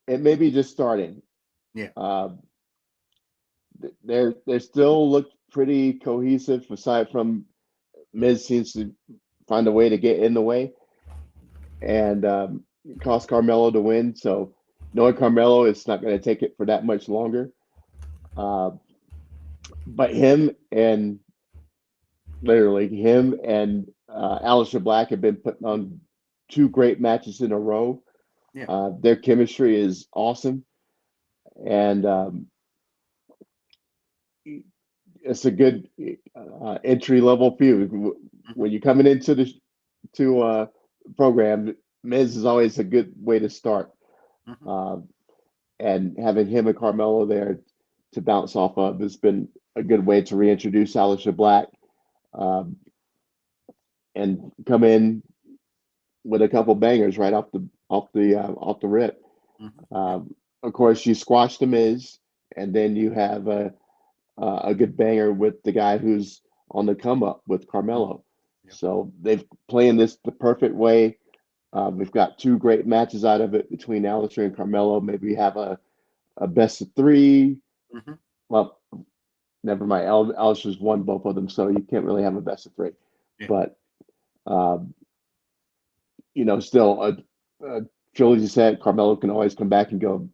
S2: it may be just starting.
S1: Yeah.
S2: Uh, they still look pretty cohesive. Aside from Miz seems to find a way to get in the way and cost Carmelo to win. So knowing Carmelo, it's not going to take it for that much longer. Uh, but him and Aleister Black have been putting on two great matches in a row.
S1: Yeah.
S2: Their chemistry is awesome, and it's a good entry level feud.
S1: Hmm.
S2: When you're coming into the to program, Miz is always a good way to start,
S1: Hmm.
S2: uh, and having him and Carmelo there to bounce off of has been a good way to reintroduce Aleister Black um, and come in with a couple bangers right off the rip.
S1: Hmm. Yeah.
S2: Of course, you squash the Miz, and then you have a good banger with the guy who's on the come up with
S1: Hmm.
S2: Carmelo.
S1: Yeah.
S2: So they've playing this the perfect way. We've got two great matches out of it between Alistair and Carmelo. Maybe have a best of three.
S1: Hmm.
S2: Well, never mind. Alistair's won both of them, so you can't really have a best of three.
S1: Yeah.
S2: But um, still trilogy set. Carmelo can always come back and go.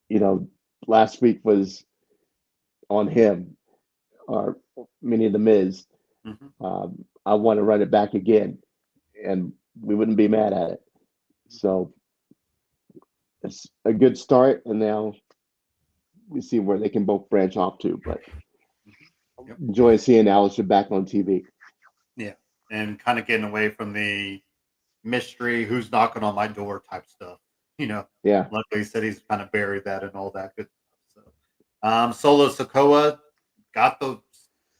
S2: You know, last week was on him or many of the Miz.
S1: Hmm.
S2: I want to run it back again, and we wouldn't be mad at it. So it's a good start, and now we see where they can both branch off to. But
S1: Hmm. Yep.
S2: enjoy seeing Alistair back on TV.
S1: Yeah. And kind of getting away from the mystery, who's knocking on my door type stuff. You know,
S2: Yeah.
S1: luckily he said he's kind of buried that and all that good stuff. So, Solo Sokoa got the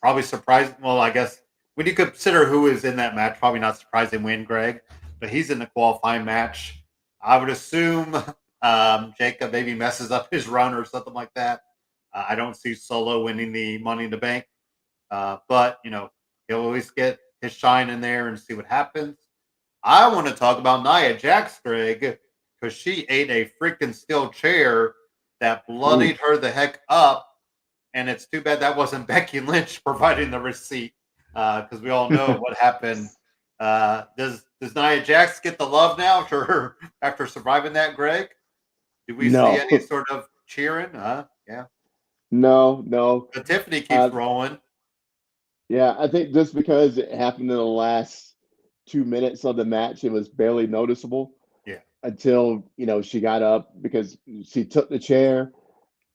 S1: probably surprising. Well, I guess when you consider who is in that match, probably not surprising win, Greg, but he's in the qualifying match. I would assume Jacob maybe messes up his run or something like that. I don't see Solo winning the Money in the Bank, but he'll always get his shine in there and see what happens. I want to talk about Nia Jax, Greg, because she ate a freaking steel chair that
S2: Ooh.
S1: bloodied her the heck up. And it's too bad that wasn't Becky Lynch providing the receipt because we all know what happened. Does Nia Jax get the love now after surviving that, Greg? Do we see
S2: No,
S1: any sort of cheering? Yeah.
S2: no.
S1: But Tiffany keeps
S2: Uh,
S1: rolling.
S2: yeah, I think just because it happened in the last 2 minutes of the match, it was barely noticeable
S1: Yeah.
S2: until she got up because she took the chair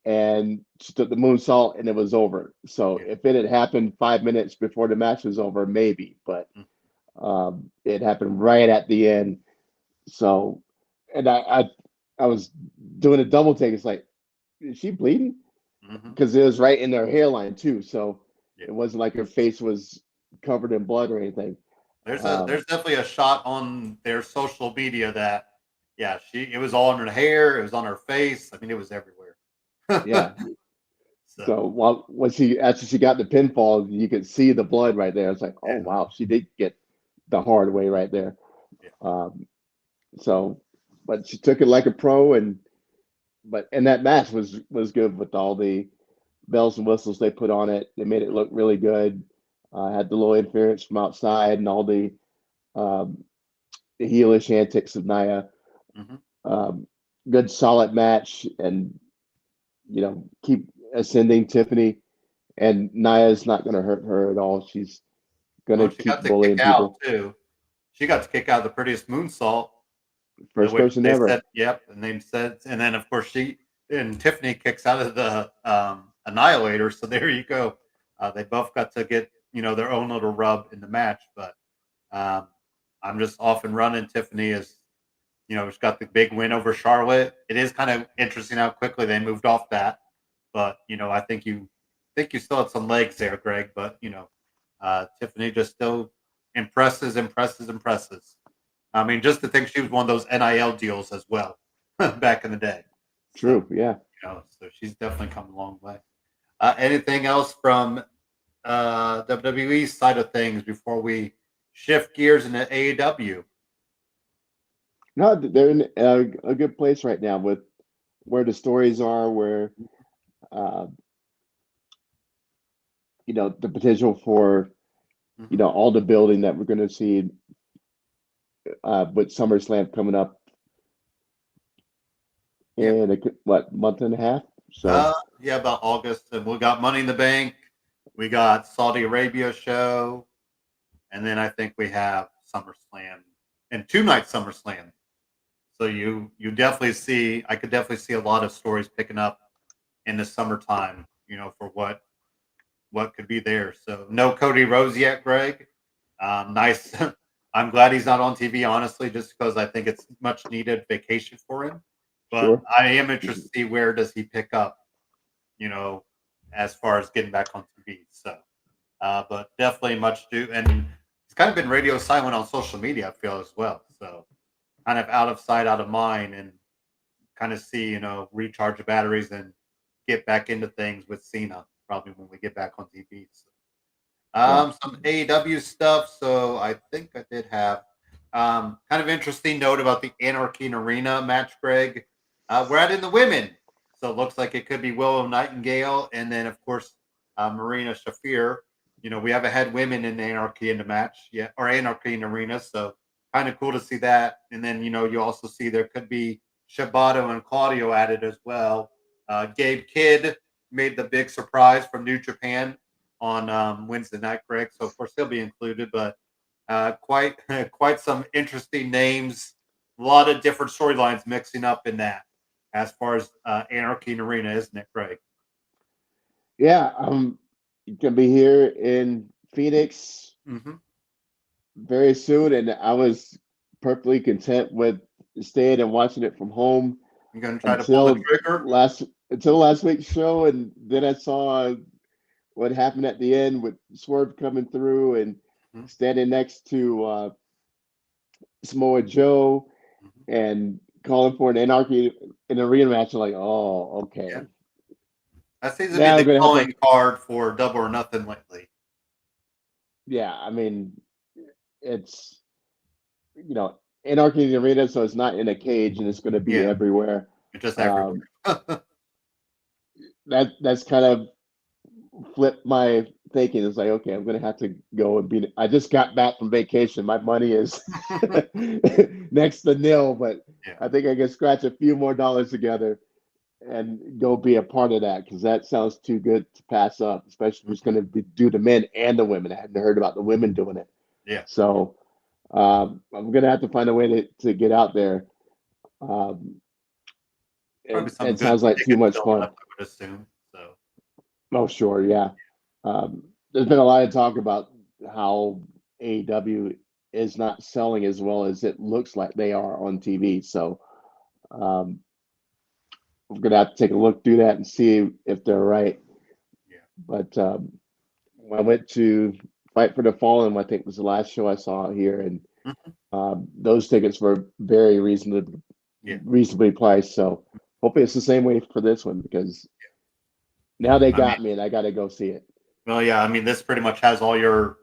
S2: and she took the moonsault and it was over. So
S1: Yeah.
S2: if it had happened 5 minutes before the match was over, maybe, but
S1: Mm.
S2: it happened right at the end. So, and I was doing a double take. It's like, is she bleeding?
S1: Hmm.
S2: Because it was right in her hairline too. So
S1: Yeah.
S2: it wasn't like her face was covered in blood or anything.
S1: There's definitely a shot on their social media that yeah, it was all on her hair, it was on her face. I mean, it was everywhere.
S2: Yeah.
S1: So
S2: So while when she after she got the pinfall, you could see the blood right there. It's like, oh
S1: yeah,
S2: wow, she did get the hard way right there.
S1: yeah.
S2: Um, so, but she took it like a pro, and that match was good with all the bells and whistles they put on it. They made it
S1: Mhm.
S2: look really good. Had the little interference from outside and all um, the heelish antics of Nia.
S1: Hmm.
S2: Um, Good solid match, and keep ascending Tiffany. And Nia's not going to hurt her at all. She's going
S1: Well,
S2: to
S1: she got
S2: keep
S1: to kick
S2: bullying
S1: out
S2: people.
S1: too. She got to kick out the prettiest moonsault,
S2: First
S1: which
S2: person
S1: they
S2: ever.
S1: said, yep, and they said, and then of course she and Tiffany kicks out of the Annihilator. So there you go. They both got to get their own little rub in the match, but um, I'm just off and running. Tiffany is she's got the big win over Charlotte. It is kind of interesting how quickly they moved off that, but I think you still had some legs there, Greg. But Tiffany just still impresses, impresses, impresses. I mean, just to think she was one of those NIL deals as well back in the day. So,
S2: True. Yeah.
S1: so she's definitely come a long way. Anything else from WWE side of things before we shift gears into AEW?
S2: No, they're in a good place right now with where the stories are, where uh, the potential for
S1: Hmm.
S2: all the building that we're going to see with SummerSlam coming up
S1: Yeah.
S2: in what, month and a half.
S1: Uh,
S2: So
S1: yeah, about August, and we got Money in the Bank. We got Saudi Arabia show, and then I think we have SummerSlam and 2 night SummerSlam. So you definitely see. I could definitely see a lot of stories picking up in the summertime. For what could be there. So no Cody Rhodes yet, Greg. Nice. I'm glad he's not on TV, honestly, just because I think it's much needed vacation for him. But
S2: sure.
S1: I am interested to see where does he pick up, you know, as far as getting back on TV. So, but definitely much do, and he's kind of been radio silent on social media. I feel as well. So kind of out of sight, out of mind, and kind of see, recharge the batteries and get back into things with Cena probably when we get back on TV. So,
S2: Yeah.
S1: some AEW stuff. So I think I did have kind of interesting note about the Anarchy and Arena match, Greg. We're at in the women. So it looks like it could be Willow Nightingale and then, of course, Marina Shafir. We haven't had women in Anarchy in the match yet, or Anarchy in Arena. So kind of cool to see that. And then, you also see there could be Shibato and Claudio added as well. Gabe Kidd made the big surprise from New Japan on Wednesday night, Greg. So of course he'll be included, but quite quite some interesting names. A lot of different storylines mixing up in that as far as Anarchy and Arena, isn't it, Greg?
S2: Yeah. Gonna be here in Phoenix
S1: Mm-hmm.
S2: very soon, and I was perfectly content with staying and watching it from home
S1: You gonna try to pull the
S2: until
S1: trigger?
S2: last week's show, and then I saw what happened at the end with Swerve coming through and
S1: Mm-hmm.
S2: standing next to Samoa Joe
S1: Mm-hmm.
S2: and calling for an anarchy in a rematch. I'm like, oh,
S1: Yeah,
S2: okay.
S1: that seems to be
S2: Now I'm
S1: the
S2: gonna have to,
S1: calling card for Double or Nothing lately.
S2: yeah. I mean, it's anarchy in the arena, so it's not in a cage and it's going to be
S1: Yeah,
S2: everywhere.
S1: just everywhere.
S2: Um, that's kind of flipped my thinking. It's like, okay, I'm going to have to go and be. I just got back from vacation. My money is next to nil, but
S1: Yeah.
S2: I think I can scratch a few more dollars together and go be a part of that because that sounds too good to pass up, especially if it's
S1: Mm-hmm.
S2: going to be do the men and the women. I hadn't heard about the women doing it,
S1: Yeah.
S2: so I'm going to have to find a way to get out there. Um,
S1: Probably
S2: it,
S1: some
S2: it
S1: good
S2: sounds like too
S1: tickets
S2: much
S1: filling
S2: fun.
S1: up, I would assume. So
S2: Oh, sure, yeah. There's been a lot of talk about how AEW is not selling as well as it looks like they are on TV. So um, we're gonna have to take a look through that and see if they're right.
S1: yeah.
S2: But when I went to Fight for the Fallen, I think was the last show I saw here, and
S1: Mhm.
S2: those tickets were very
S1: Yeah.
S2: reasonably priced. So hopefully it's the same way for this one because now they
S1: I mean,
S2: got me and I got to go see it.
S1: well, yeah. I mean, this pretty much has all your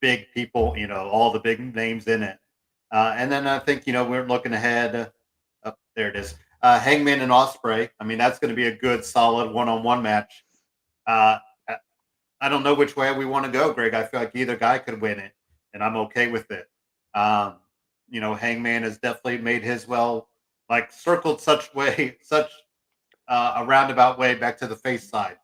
S1: big people, all the big names in it. And then I think, we're looking ahead. Up there it is. Hangman and Osprey. I mean, that's going to be a good, solid one-on-one match. Uh, I don't know which way we want to go, Greg. I feel like either guy could win it, and I'm okay with it. Um, Hangman has definitely made his like circled such way, such a roundabout way back to the face side.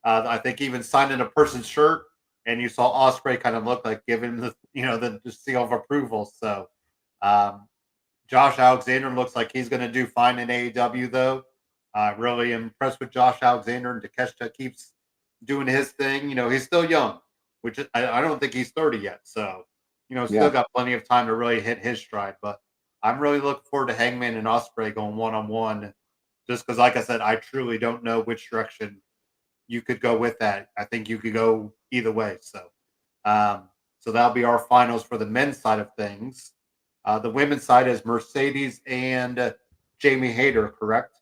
S1: I think even signing a person's shirt, and you saw Osprey kind of look like giving the the seal of approval. So um, Josh Alexander looks like he's going to do fine in AEW, though. Really impressed with Josh Alexander, and Takeshita keeps doing his thing. He's still young, which I don't think he's 30 yet. So, still
S2: Yeah,
S1: got plenty of time to really hit his stride. But I'm really looking forward to Hangman and Osprey going one on one, just because, like I said, I truly don't know which direction you could go with that. I think you could go either way. Um, so that'll be our finals for the men's side of things. The women's side is Mercedes and Jamie Hayter, correct?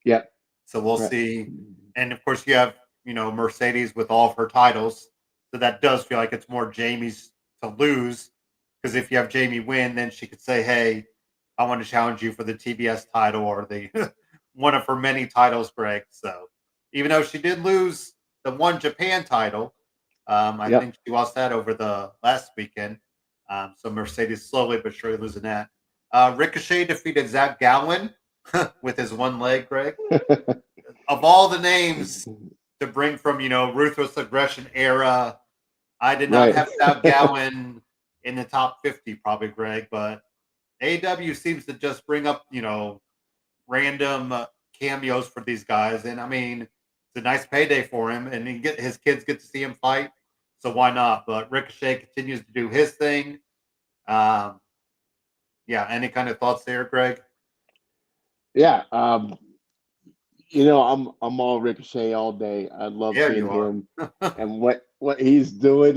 S2: yeah,
S1: So we'll
S2: right.
S1: see. And of course, you have Mercedes with all of her titles, so that does feel like it's more Jamie's to lose. Because if you have Jamie win, then she could say, "Hey, I want to challenge you for the TBS title or the one of her many titles, Greg." So even though she did lose the one Japan title, I
S2: Yep.
S1: think she lost that over the last weekend. So Mercedes slowly but surely losing that. Ricochet defeated Zach Gowen with his one leg, Greg. Of all the names to bring from, ruthless aggression era, I did not
S2: Right.
S1: have Zach Gowen in the top 50, probably, Greg, but AW seems to just bring up, random cameos for these guys. And I mean, it's a nice payday for him, and his kids get to see him fight. So why not? But Ricochet continues to do his thing. Um, yeah. Any kind of thoughts there, Greg?
S2: Yeah. I'm all Ricochet all day. I love
S1: Yeah,
S2: seeing
S1: you are.
S2: him and what he's doing.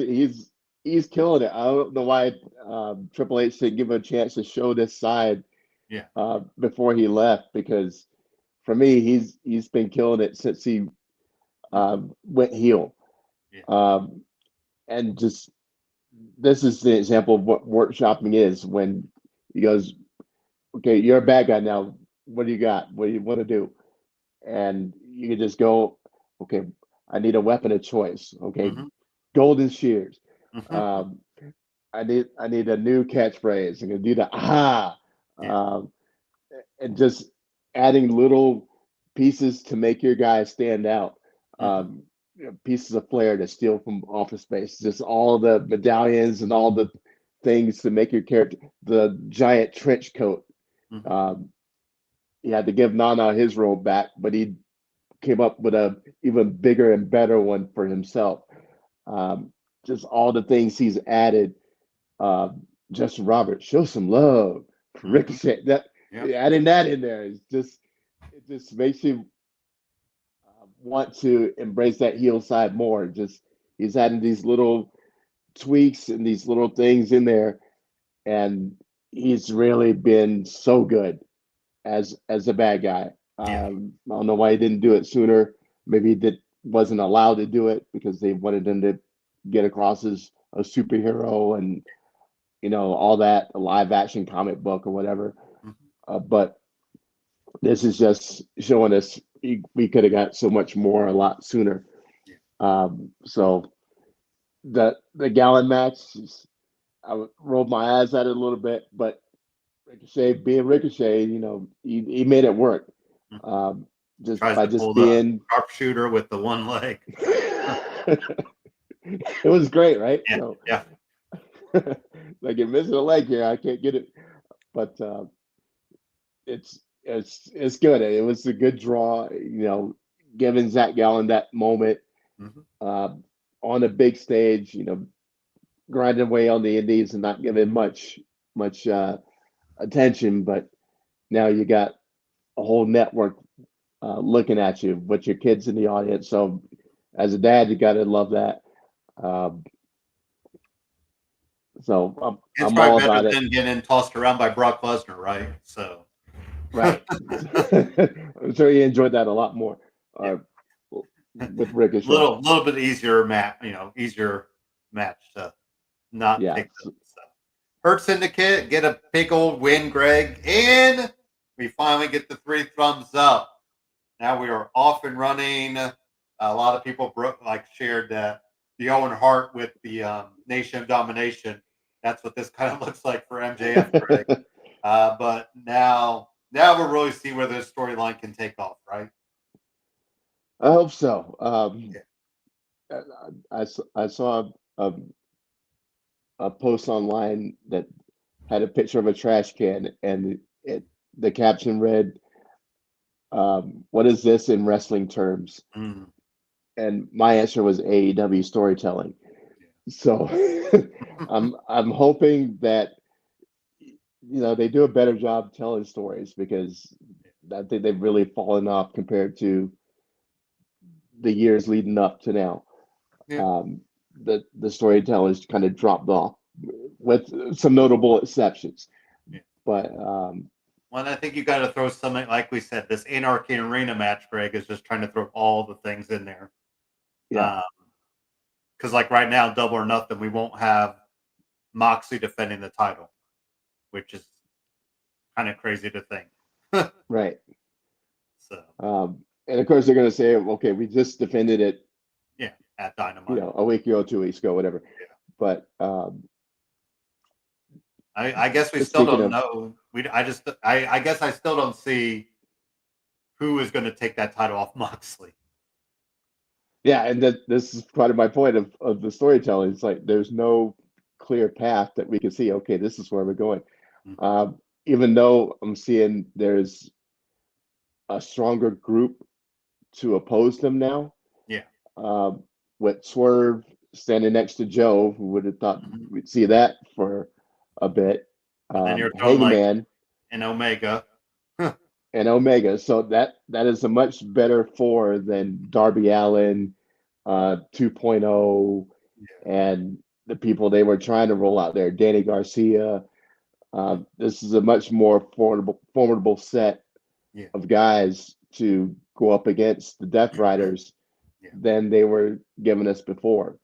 S2: He's killing it. I don't know why Triple H didn't give him a chance to show this side
S1: Yeah.
S2: before he left, because for me he's been killing it since he
S1: Hmm.
S2: went heel.
S1: Yeah.
S2: Um, and just this is the example of what workshopping is, when he goes, okay, you're a bad guy now. What do you got? What do you want to do? And you can just go, okay, I need a weapon of choice. Okay,
S1: Hmm.
S2: golden shears.
S1: Hmm.
S2: Um, I need a new catchphrase. I'm gonna do the aha,
S1: Yeah.
S2: um, and just adding little pieces to make your guy stand out.
S1: Hmm.
S2: Pieces of flair to steal from Office Space. Just all the medallions and all the things to make your character. The giant trench coat.
S1: Hmm.
S2: Um, he had to give Nana his role back, but he came up with a even bigger and better one for himself. Um, just all the things he's added. Uh, Justin Roberts, show some love.
S1: Hmm.
S2: Ricochet, that
S1: Yeah.
S2: adding that in there is just, it just makes you want to embrace that heel side more. Just he's adding these little tweaks and these little things in there, and he's really been so good as a bad guy.
S1: Yeah.
S2: I don't know why he didn't do it sooner. Maybe he wasn't allowed to do it because they wanted him to get across as a superhero and all that, a live action comic book or whatever.
S1: Mhm.
S2: But this is just showing us we could have got so much more a lot sooner.
S1: Yeah.
S2: So the Gallon match, I rolled my eyes at it a little bit, but Ricochet being Ricochet, he made it work.
S1: Mhm.
S2: Um, just
S1: Tries
S2: by
S1: to
S2: just
S1: pull the
S2: being.
S1: sharpshooter with the one leg.
S2: It was great, right?
S1: Yeah,
S2: So,
S1: yeah,
S2: like, you're missing a leg here. I can't get it, but it's good. It was a good draw. Giving Zach Gallen that moment
S1: mhm,
S2: uh, on a big stage. Grinding away on the indies and not giving much attention, but now you got a whole network looking at you with your kids in the audience. So as a dad, you got to love that. Um, so
S1: it's
S2: I'm
S1: probably
S2: all
S1: better
S2: about it.
S1: than getting tossed around by Brock Lesnar, right? So,
S2: Right. I'm sure you enjoyed that a lot more
S1: yeah,
S2: with Ricochet.
S1: little bit easier easier match to not
S2: Yeah.
S1: pick up. So, Hurt Syndicate get a big old win, Greg, and we finally get the three thumbs up. Now we are off and running a lot of people shared that the Owen Hart with the Nation of Domination. That's what this kind of looks like for MJF, Greg. But now we'll really see where this storyline can take off, right?
S2: I hope so.
S1: Yeah.
S2: I saw a post online that had a picture of a trash can, and the caption read, "What is this in wrestling terms?"
S1: Mm,
S2: And my answer was AEW storytelling. So I'm hoping that they do a better job telling stories, because I think they've really fallen off compared to the years leading up to now.
S1: yeah.
S2: Um, the storytellers kind of dropped off, with some notable exceptions.
S1: Yeah.
S2: But
S1: Well, I think you got to throw something like we said. This Anarchy Arena match, Greg, is just trying to throw all the things in there.
S2: yeah,
S1: Because like right now, Double or Nothing, we won't have Moxley defending the title, which is kind of crazy to think.
S2: right.
S1: So
S2: And of course they're going to say, okay, we just defended it,
S1: yeah, at Dynamite.
S2: a week ago, 2 weeks ago, whatever.
S1: Yeah.
S2: But
S1: I guess we
S2: just
S1: still
S2: speaking
S1: don't
S2: of,
S1: know. I guess I still don't see who is going to take that title off Moxley.
S2: yeah, and that this is part of my point of the storytelling. It's like there's no clear path that we can see. Okay, this is where we're going.
S1: Mhm.
S2: Even though I'm seeing there's a stronger group to oppose them now.
S1: Yeah.
S2: Um, with Swerve standing next to Joe, who would have thought
S1: Mhm.
S2: we'd see that for a bit.
S1: And then you're throwing like
S2: Hangman
S1: an Omega. Yeah.
S2: and Omega. So that is a much better four than Darby Allin, 2.0, and the people they were trying to roll out there, Danny Garcia. This is a much more formidable set
S1: Yeah.
S2: of guys to go up against the Death Riders
S1: Yeah.
S2: than they were giving us before.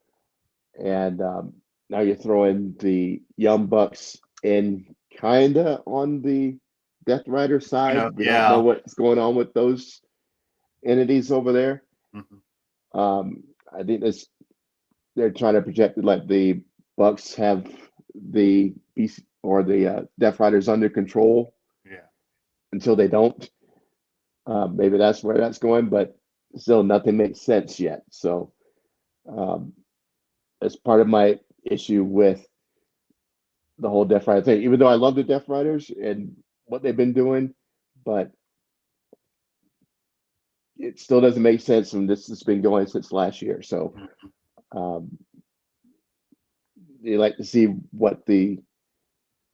S2: And now you're throwing the Young Bucks in, kinda on the Death Rider side. We don't know
S1: Yeah.
S2: what's going on with those entities over there.
S1: Mhm.
S2: I think they're trying to project it like the Bucks have the BC or the Death Riders under control
S1: Yeah.
S2: until they don't. Maybe that's where that's going, but still nothing makes sense yet. So um, that's part of my issue with the whole Death Rider thing. Even though I love the Death Riders and what they've been doing, but it still doesn't make sense, and this has been going since last year. So
S1: Mhm.
S2: um, you like to see what the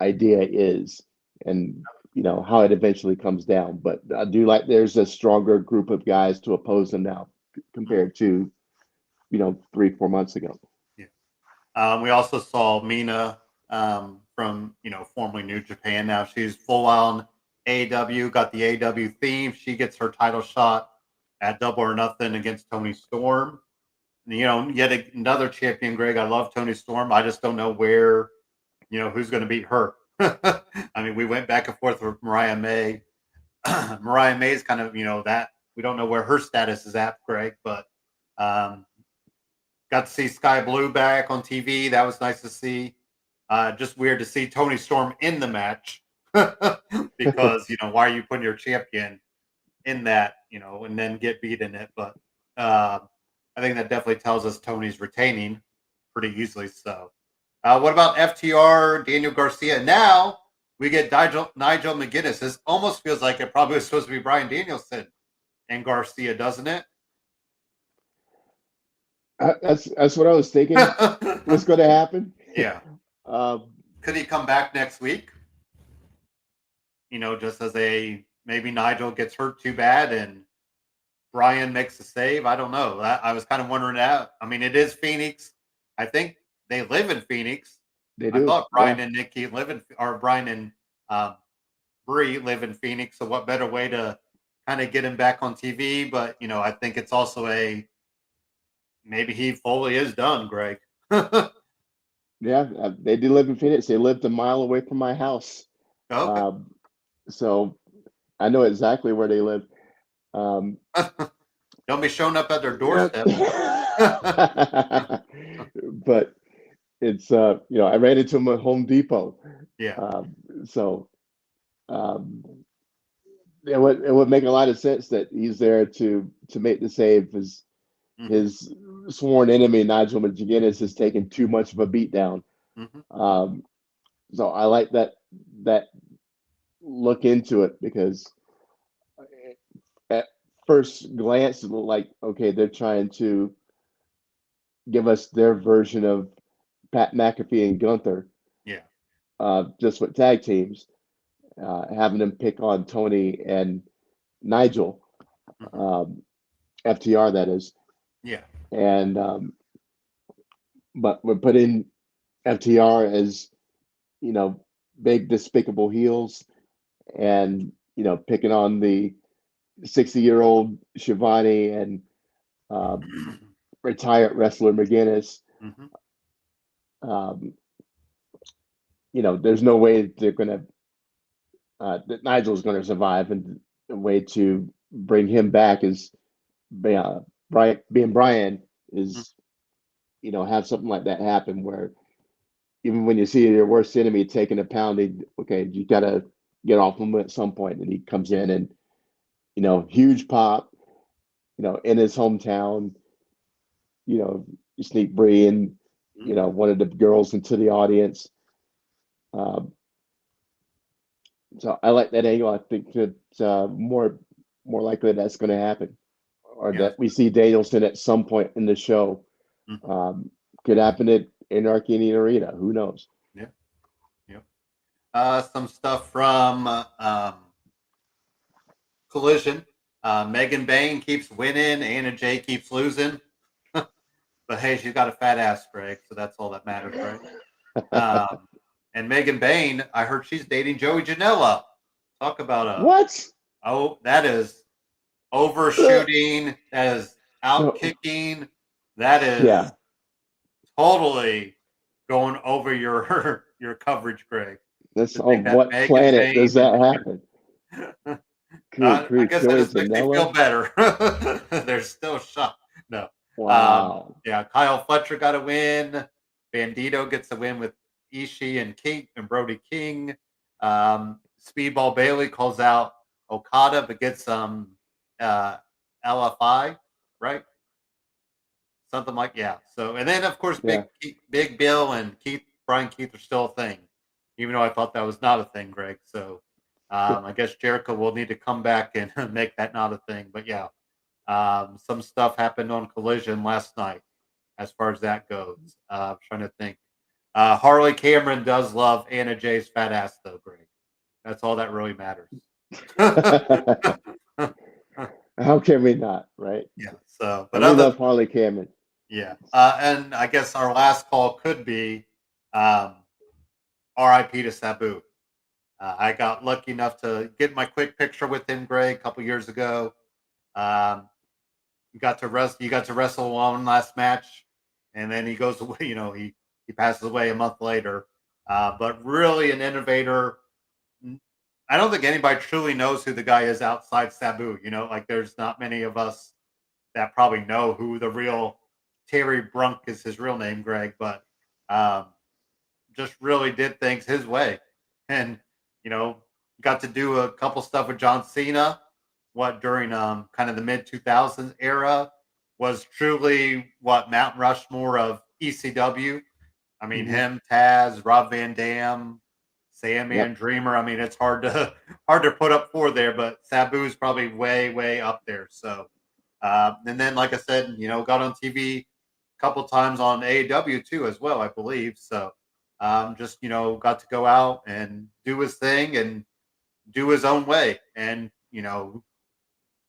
S2: idea is, and how it eventually comes down. But I do like there's a stronger group of guys to oppose them now compared to 3-4 months ago.
S1: Yeah. We also saw Mina from formerly New Japan. Now she's full on AW. Got the AW theme. She gets her title shot at Double or Nothing against Tony Storm. Yet another champion, Greg. I love Tony Storm. I just don't know who's going to beat her. I mean, we went back and forth with Mariah May. Mariah May is kind of that we don't know where her status is at, Greg, but um, got to see Sky Blue back on TV. That was nice to see. Just weird to see Tony Storm in the match because why are you putting your champion in that and then get beat in it? But I think that definitely tells us Tony's retaining pretty easily. So, what about FTR Daniel Garcia? Now we get Nigel McGuinness. This almost feels like it probably was supposed to be Brian Danielson and Garcia, doesn't it?
S2: That's what I was thinking was going to happen.
S1: Yeah.
S2: um,
S1: Could he come back next week? Just as maybe Nigel gets hurt too bad and Brian makes a save. I don't know. I was kind of wondering that. I mean, it is Phoenix. I think they live in Phoenix.
S2: they
S1: I
S2: do,
S1: thought
S2: yeah.
S1: Brian and Nikki live in, or Brian and um, Bree live in Phoenix. So what better way to kind of get him back on TV? But I think it's also maybe he fully is done, Greg. Okay.
S2: Yeah, they do live in Phoenix. They lived a mile away from my house. Um, so I know exactly where they live. Um,
S1: Don't be showing up at their
S2: Yeah.
S1: doorstep.
S2: But it's I ran into him at Home Depot.
S1: Yeah.
S2: So um, it would make a lot of sense that he's there to make the save.
S1: Hmm.
S2: His sworn enemy Nigel McGuinness has taken too much of a beatdown.
S1: Hmm.
S2: Um, so I like that look into it because at first glance it looked like okay they're trying to give us their version of Pat McAfee and Gunther,
S1: Yeah.
S2: just with tag teams, having them pick on Tony and Nigel,
S1: Hmm.
S2: um, FTR that is,
S1: Yeah.
S2: and but we're putting FTR as big despicable heels, and picking on the 60-year-old Shivani and um, retired wrestler McGuinness.
S1: Hmm.
S2: Um, there's no way they're gonna that Nigel's gonna survive, and the way to bring him back is Brian being Brian is have something like that happen where even when you see your worst enemy taking a pounding, okay, you gotta get off him at some point, and he comes
S1: Yeah.
S2: in and huge pop, in his hometown, you sneak Bree and
S1: Hmm.
S2: one of the girls into the audience. Um, so I like that angle. I think that more likely that's going to happen, or
S1: Yeah.
S2: that we see Danielson at some point in the show.
S1: Hmm.
S2: Um, could happen at Anarchy in the Arena. Who knows?
S1: Yeah. Yeah. Some stuff from Collision. Megan Bain keeps winning. Anna Jay keeps losing. But hey, she's got a fat ass, Greg. So that's all that matters, right? Um, and Megan Bain, I heard she's dating Joey Janela. Talk about
S2: What?
S1: that is
S2: Uh,
S1: overshooting. That is out
S2: so
S1: kicking. That is
S2: yeah,
S1: totally going over your your coverage, Greg.
S2: that's
S1: To think
S2: on
S1: that
S2: what
S1: Megan
S2: planet does
S1: Bain
S2: that happen?
S1: and
S2: Good
S1: I
S2: grief,
S1: guess that
S2: Joey
S1: just makes me feel
S2: Janela.
S1: better. They're still shocked. No.
S2: Wow.
S1: Yeah, Kyle Fletcher got a win. Bandito gets a win with Ishii and King and Brody King. Speedball Bailey calls out Okada, but gets some uh, LFI, right? Something like yeah. So and then of course
S2: Yeah.
S1: Big Bill and Brian Keith are still a thing, even though I thought that was not a thing, Greg. So I guess Jericho will need to come back and make that not a thing. But yeah, some stuff happened on Collision last night as far as that goes. I'm trying to think. Harley Cameron does love Anna Jay's fat ass, though, Greg. That's all that really matters.
S2: How can we not, right?
S1: Yeah. So, but
S2: And we
S1: other
S2: love Harley Cameron.
S1: yeah, and I guess our last call could be um, R.I.P. to Sabu. I got lucky enough to get my quick picture with him, Greg, a couple years ago. Um, you got to wrestle one last match, and then he goes away. He passes away a month later. But really, an innovator. I don't think anybody truly knows who the guy is outside Sabu. Like there's not many of us that probably know who the real Terry Brunk is his real name, Greg. But um, just really did things his way, and you know got to do a couple stuff with John Cena. What during kind of the mid 2000s era was truly what Mount Rushmore of ECW. I mean
S2: Hmm.
S1: him, Taz, Rob Van Dam,
S2: Yep.
S1: Sandman, Dreamer. I mean it's hard to put up four there, but Sabu's probably way up there. So and then like I said, got on TV a couple times on AEW too as well, I believe. So just got to go out and do his thing and do his own way. And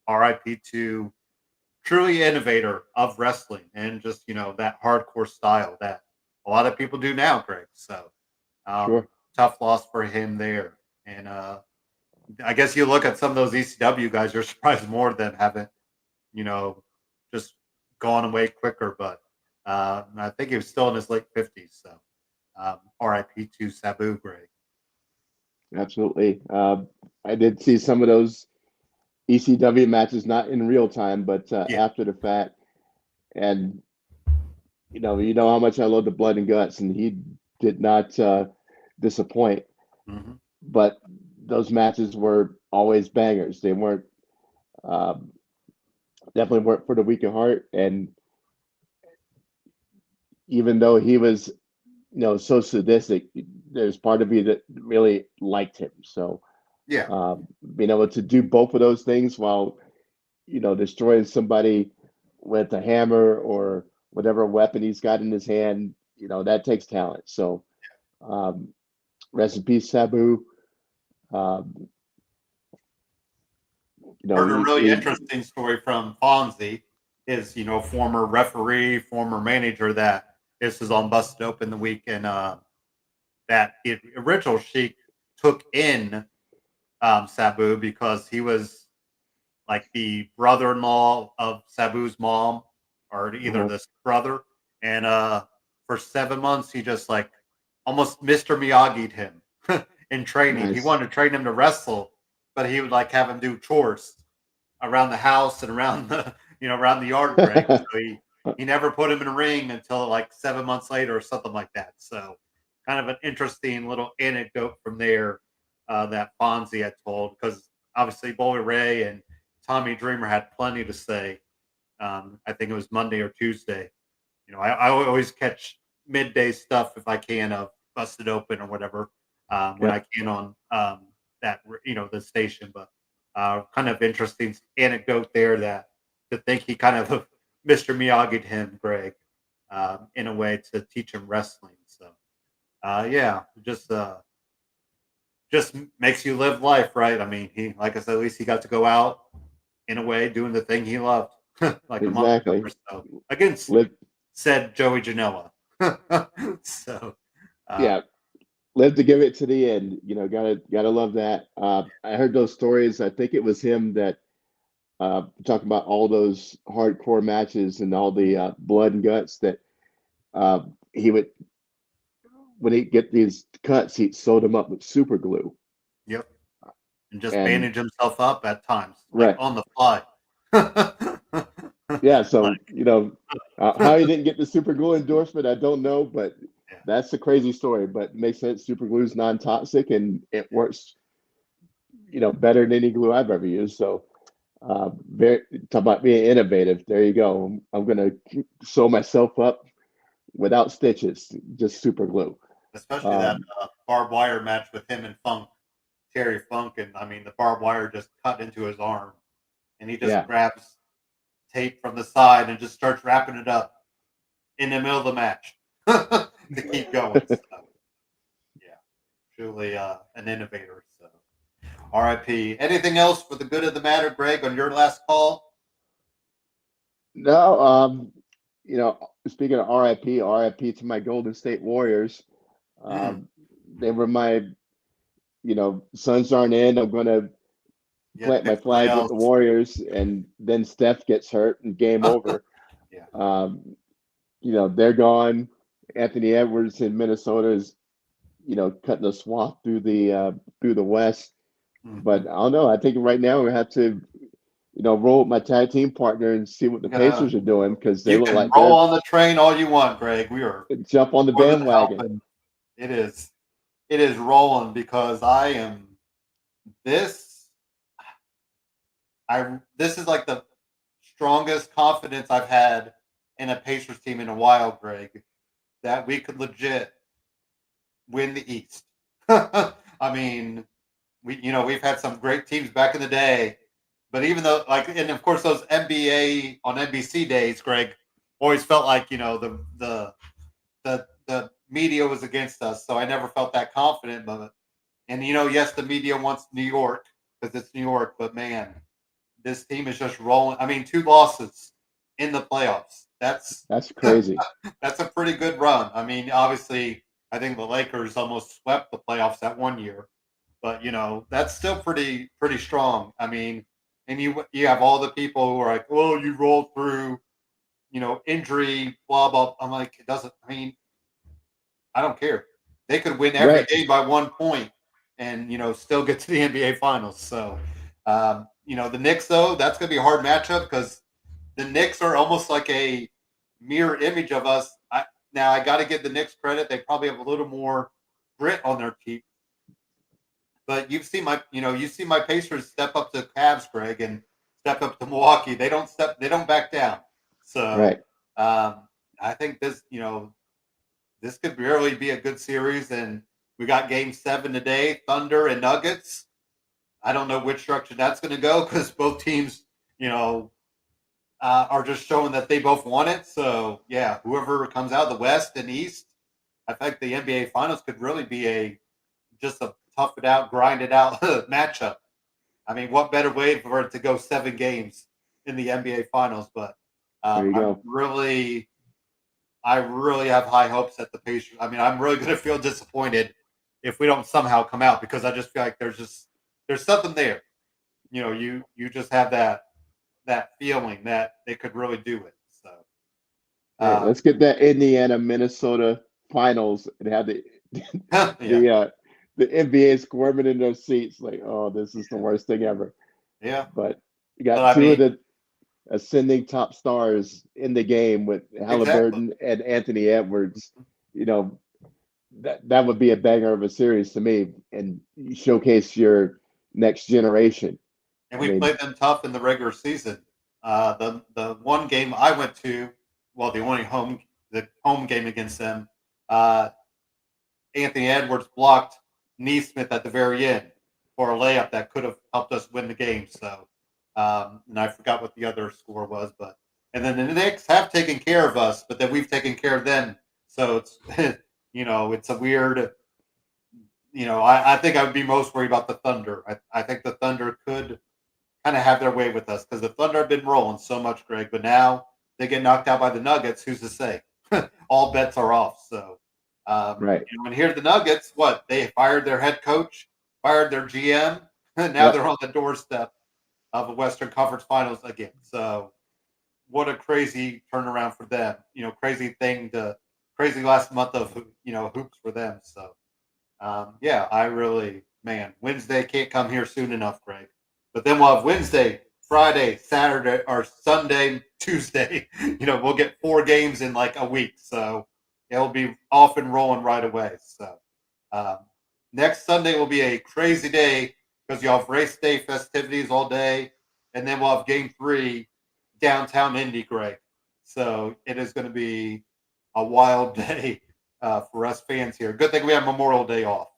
S1: RIP to truly innovator of wrestling and just that hardcore style that a lot of people do now, Greg. So
S2: Sure.
S1: tough loss for him there. And I guess you look at some of those ECW guys, you're surprised more than haven't you know just gone away quicker. But I think he was still in his late 50s. So RIP to Sabu Greg.
S2: Absolutely. I did see some of those ECW matches, not in real time, but
S1: Yeah.
S2: after the fact. And you know how much I love the blood and guts, and he did not disappoint.
S1: Hmm.
S2: But those matches were always bangers. They weren't um, definitely weren't for the weak of heart. And even though he was, so sadistic, there's part of me that really liked him. So
S1: Yeah.
S2: being able to do both of those things while destroying somebody with a hammer or whatever weapon he's got in his hand, that takes talent. So um, rest in peace, Sabu. Um,
S1: Heard a really
S2: he
S1: interesting story from Fonzie, his former referee, former manager. That this is on Busted Open the week, and that the original Sheik took in Sabu because he was like the brother-in-law of Sabu's mom, or either
S2: uh
S1: this brother. And for 7 months, he just like almost Mr. Miyagi'd him in training. He
S2: nice,
S1: wanted to train him to wrestle, but he would like have him do chores around the house and around the around the yard, Greg. So he never put him in a ring until like 7 months later or something like that. So kind of an interesting little anecdote from there that Fonzie had told, because obviously Bully Ray and Tommy Dreamer had plenty to say. I think it was Monday or Tuesday. I always catch midday stuff if I can of Busted Open or whatever when
S2: yeah,
S1: I can on that the station. But kind of interesting anecdote there that to think he kind of Mr. Miyagi'd him, Greg, in a way to teach him wrestling. So yeah, just makes you live life, right? I mean, he like I said, at least he got to go out in a way doing the thing he loved, like a month ago or
S2: exactly.
S1: so against
S2: Live,
S1: said Joey Janela. So, uh,
S2: yeah, live to give it to the end. Gotta love that. I heard those stories. I think it was him that talking about all those hardcore matches and all the blood and guts that uh, he would when he get these cuts, he sewed them up with super glue.
S1: yep, and just
S2: And
S1: bandage himself up at times, like
S2: right,
S1: on the fly.
S2: yeah.
S1: Like,
S2: So how he didn't get the super glue endorsement, I don't know, but
S1: yeah,
S2: that's a crazy story. But it makes sense. Super glue is non-toxic and it works, better than any glue I've ever used. So very talk about being innovative. There you go. I'm gonna sew myself up without stitches,
S1: yeah.
S2: just super glue.
S1: Especially that
S2: Um,
S1: barbed wire match with him and Funk, Terry Funk, and I mean the barbed wire just cut into his arm, and he just
S2: yeah,
S1: grabs tape from the side and just starts wrapping it up in the middle of the match to keep going. So yeah, truly an innovator. So RIP. Anything else for the good of the matter, Greg, on your last call?
S2: no, speaking of RIP to my Golden State Warriors.
S1: Mm,
S2: Um, they were my, Suns aren't in. I'm gonna
S1: yeah,
S2: plant my
S1: pick somebody
S2: flag with
S1: else.
S2: the Warriors, and then Steph gets hurt and game over.
S1: Yeah.
S2: Um, they're gone. Anthony Edwards in Minnesota is, cutting a swath through the West.
S1: Hmm.
S2: But I don't know. I think right now we have to, roll with my tag team partner and see what the
S1: Uh,
S2: Pacers are doing because they
S1: you
S2: look
S1: can
S2: like
S1: roll
S2: they're
S1: on the train all you want, Greg. We are
S2: jump on the
S1: more than
S2: bandwagon.
S1: helping. It is. It is rolling because I am this. This is like the strongest confidence I've had in a Pacers team in a while, Greg. That we could legit win the East. I mean, we've had some great teams back in the day, but even though and of course those NBA on NBC days, Greg, always felt like the media was against us, so I never felt that confident. But and yes, the media wants New York because it's New York, but man, this team is just rolling. I mean, 2 losses in the playoffs. That's
S2: That's crazy.
S1: that's a pretty good run. I mean, obviously, I think the Lakers almost swept the playoffs that one year, but that's still pretty strong. I mean, and you have all the people who are like, "Oh, you rolled through, injury, blah blah." I'm like, it doesn't. I mean, I don't care. They could win every
S2: Right.
S1: game by 1 point and still get to the NBA Finals. So, the Knicks though, that's going to be a hard matchup because the Knicks are almost like a mirror image of us. Now I got to give the Knicks credit; they probably have a little more grit on their team. But you've seen my Pacers step up to Cavs, Greg, and step up to Milwaukee. They don't back down. So
S2: Right.
S1: I think this could really be a good series. And we got Game 7 today, Thunder and Nuggets. I don't know which direction that's going to go because both teams, you know, are just showing that they both want it. So yeah, whoever comes out of the West and East, I think the NBA Finals could really be just a tough it out, grind it out matchup. I mean, what better way for it to go 7 games in the NBA Finals? But
S2: There you
S1: I'm
S2: go.
S1: really, I really have high hopes at the Pacers. I mean, I'm really going to feel disappointed if we don't somehow come out because I just feel like there's something there. You just have that feeling that they could really do it. So
S2: Hey,
S1: uh,
S2: let's get that Indiana Minnesota finals and have the
S1: yeah,
S2: the uh the NBA squirming in their seats like, oh, this is the worst thing ever.
S1: yeah.
S2: But you
S1: But
S2: got
S1: I
S2: two of
S1: mean,
S2: the ascending top stars in the game with
S1: exactly.
S2: Halliburton and Anthony Edwards. You know, that would be a banger of a series to me and showcase your next generation.
S1: And
S2: I
S1: we
S2: mean,
S1: played them tough in the regular season. The one game I went to, well, the home game against them, uh, Anthony Edwards blocked Neesmith at the very end for a layup that could have helped us win the game. So, and I forgot what the other score was, but and then the Knicks have taken care of us, but then we've taken care of them. So it's it's a weird. I think I would be most worried about the Thunder. I think the Thunder could kind of have their way with us because the Thunder have been rolling so much, Greg. But now they get knocked out by the Nuggets. Who's to say? All bets are off. So,
S2: right.
S1: and here the Nuggets, what they fired their head coach, fired their GM, and now
S2: Yep.
S1: they're on the doorstep of a Western Conference Finals again. So, what a crazy turnaround for them. Crazy last month of hoops for them. So, yeah, I really, man, Wednesday can't come here soon enough, Greg. But then we'll have Wednesday, Friday, Saturday, or Sunday, Tuesday. We'll get 4 games in like a week. So it'll be off and rolling right away. So um, next Sunday will be a crazy day because you'll have race day festivities all day. And then we'll have game 3 downtown Indy, Greg. So it is going to be a wild day for us fans here. Good thing we have Memorial Day off.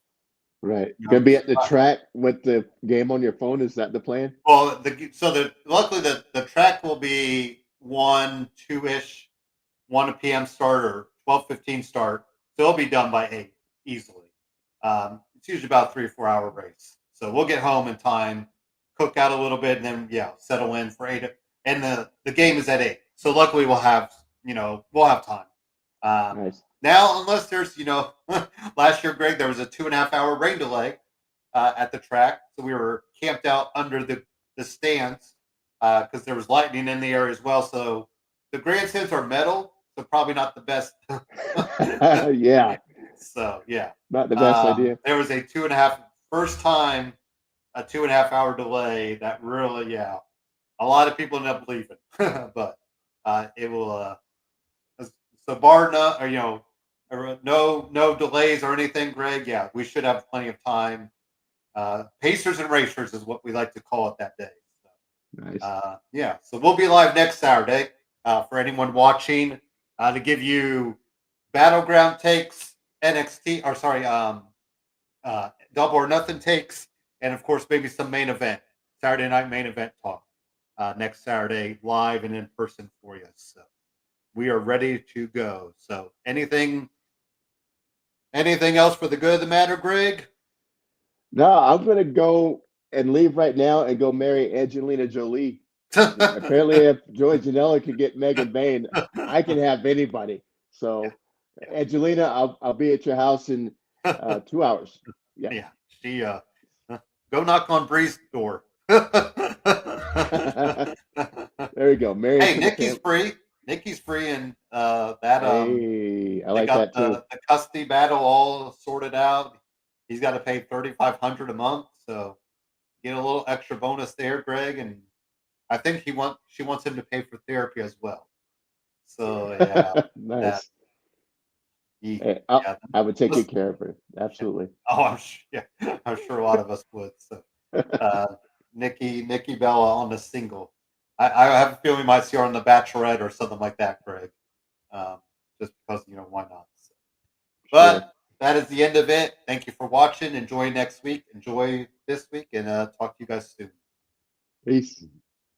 S2: Right.
S1: You
S2: Gonna
S1: know,
S2: be at the track with the game on your phone. Is that the plan?
S1: well, luckily the track will be 1 2 ish, 1 p.m. start or 12:15 start, so it'll be done by 8 easily. It's usually about a 3 or 4 hour race, so we'll get home in time, cook out a little bit, and then settle in for 8. And the game is at 8, so luckily we'll have time. Um,
S2: Nice.
S1: Now, unless there's last year, Greg, there was a 2.5 hour rain delay at the track, so we were camped out under the stands because there was lightning in the area as well. So the grandstands are metal, so probably not the best.
S2: Yeah,
S1: So yeah,
S2: not the best idea.
S1: there was a 2.5 first time a 2.5 hour delay that really a lot of people end up leaving, but it will. So bar no, or, no delays or anything, Greg. Yeah, we should have plenty of time. Pacers and racers is what we like to call it that day. So,
S2: Nice.
S1: yeah, so we'll be live next Saturday for anyone watching to give you battleground takes, NXT, or sorry, double or nothing takes, and of course maybe some main event Saturday night main event talk next Saturday live and in person for you. So we are ready to go. So anything else for the good of the matter, Greg?
S2: No, I'm gonna go and leave right now and go marry Angelina Jolie. Apparently, if Joey Janela could get Megan Bain, I can have anybody.
S1: Yeah,
S2: So, Angelina, I'll be at your house in
S1: yeah,
S2: 2 hours. Yeah.
S1: yeah. She go knock on Bree's door.
S2: There we go. Married
S1: Hey,
S2: to the family.
S1: Nikki's free, and that
S2: Hey, I
S1: they
S2: like
S1: got
S2: that too.
S1: the custody battle all sorted out. He's got to pay 3,500 a month, so get a little extra bonus there, Greg, and I think she wants him to pay for therapy as well. So yeah, that
S2: Nice.
S1: he
S2: Hey, I,
S1: yeah.
S2: I would take
S1: Listen,
S2: good care of her.
S1: yeah.
S2: Absolutely.
S1: Oh, I'm sure a lot of us would. So uh, Nikki Bella on the single. I have a feeling we might see her on the Bachelorette or something like that, Greg. Um, just because why not? So,
S2: Sure.
S1: but that is the end of it. Thank you for watching. Enjoy next week. Enjoy this week, and talk to you guys soon.
S2: Peace.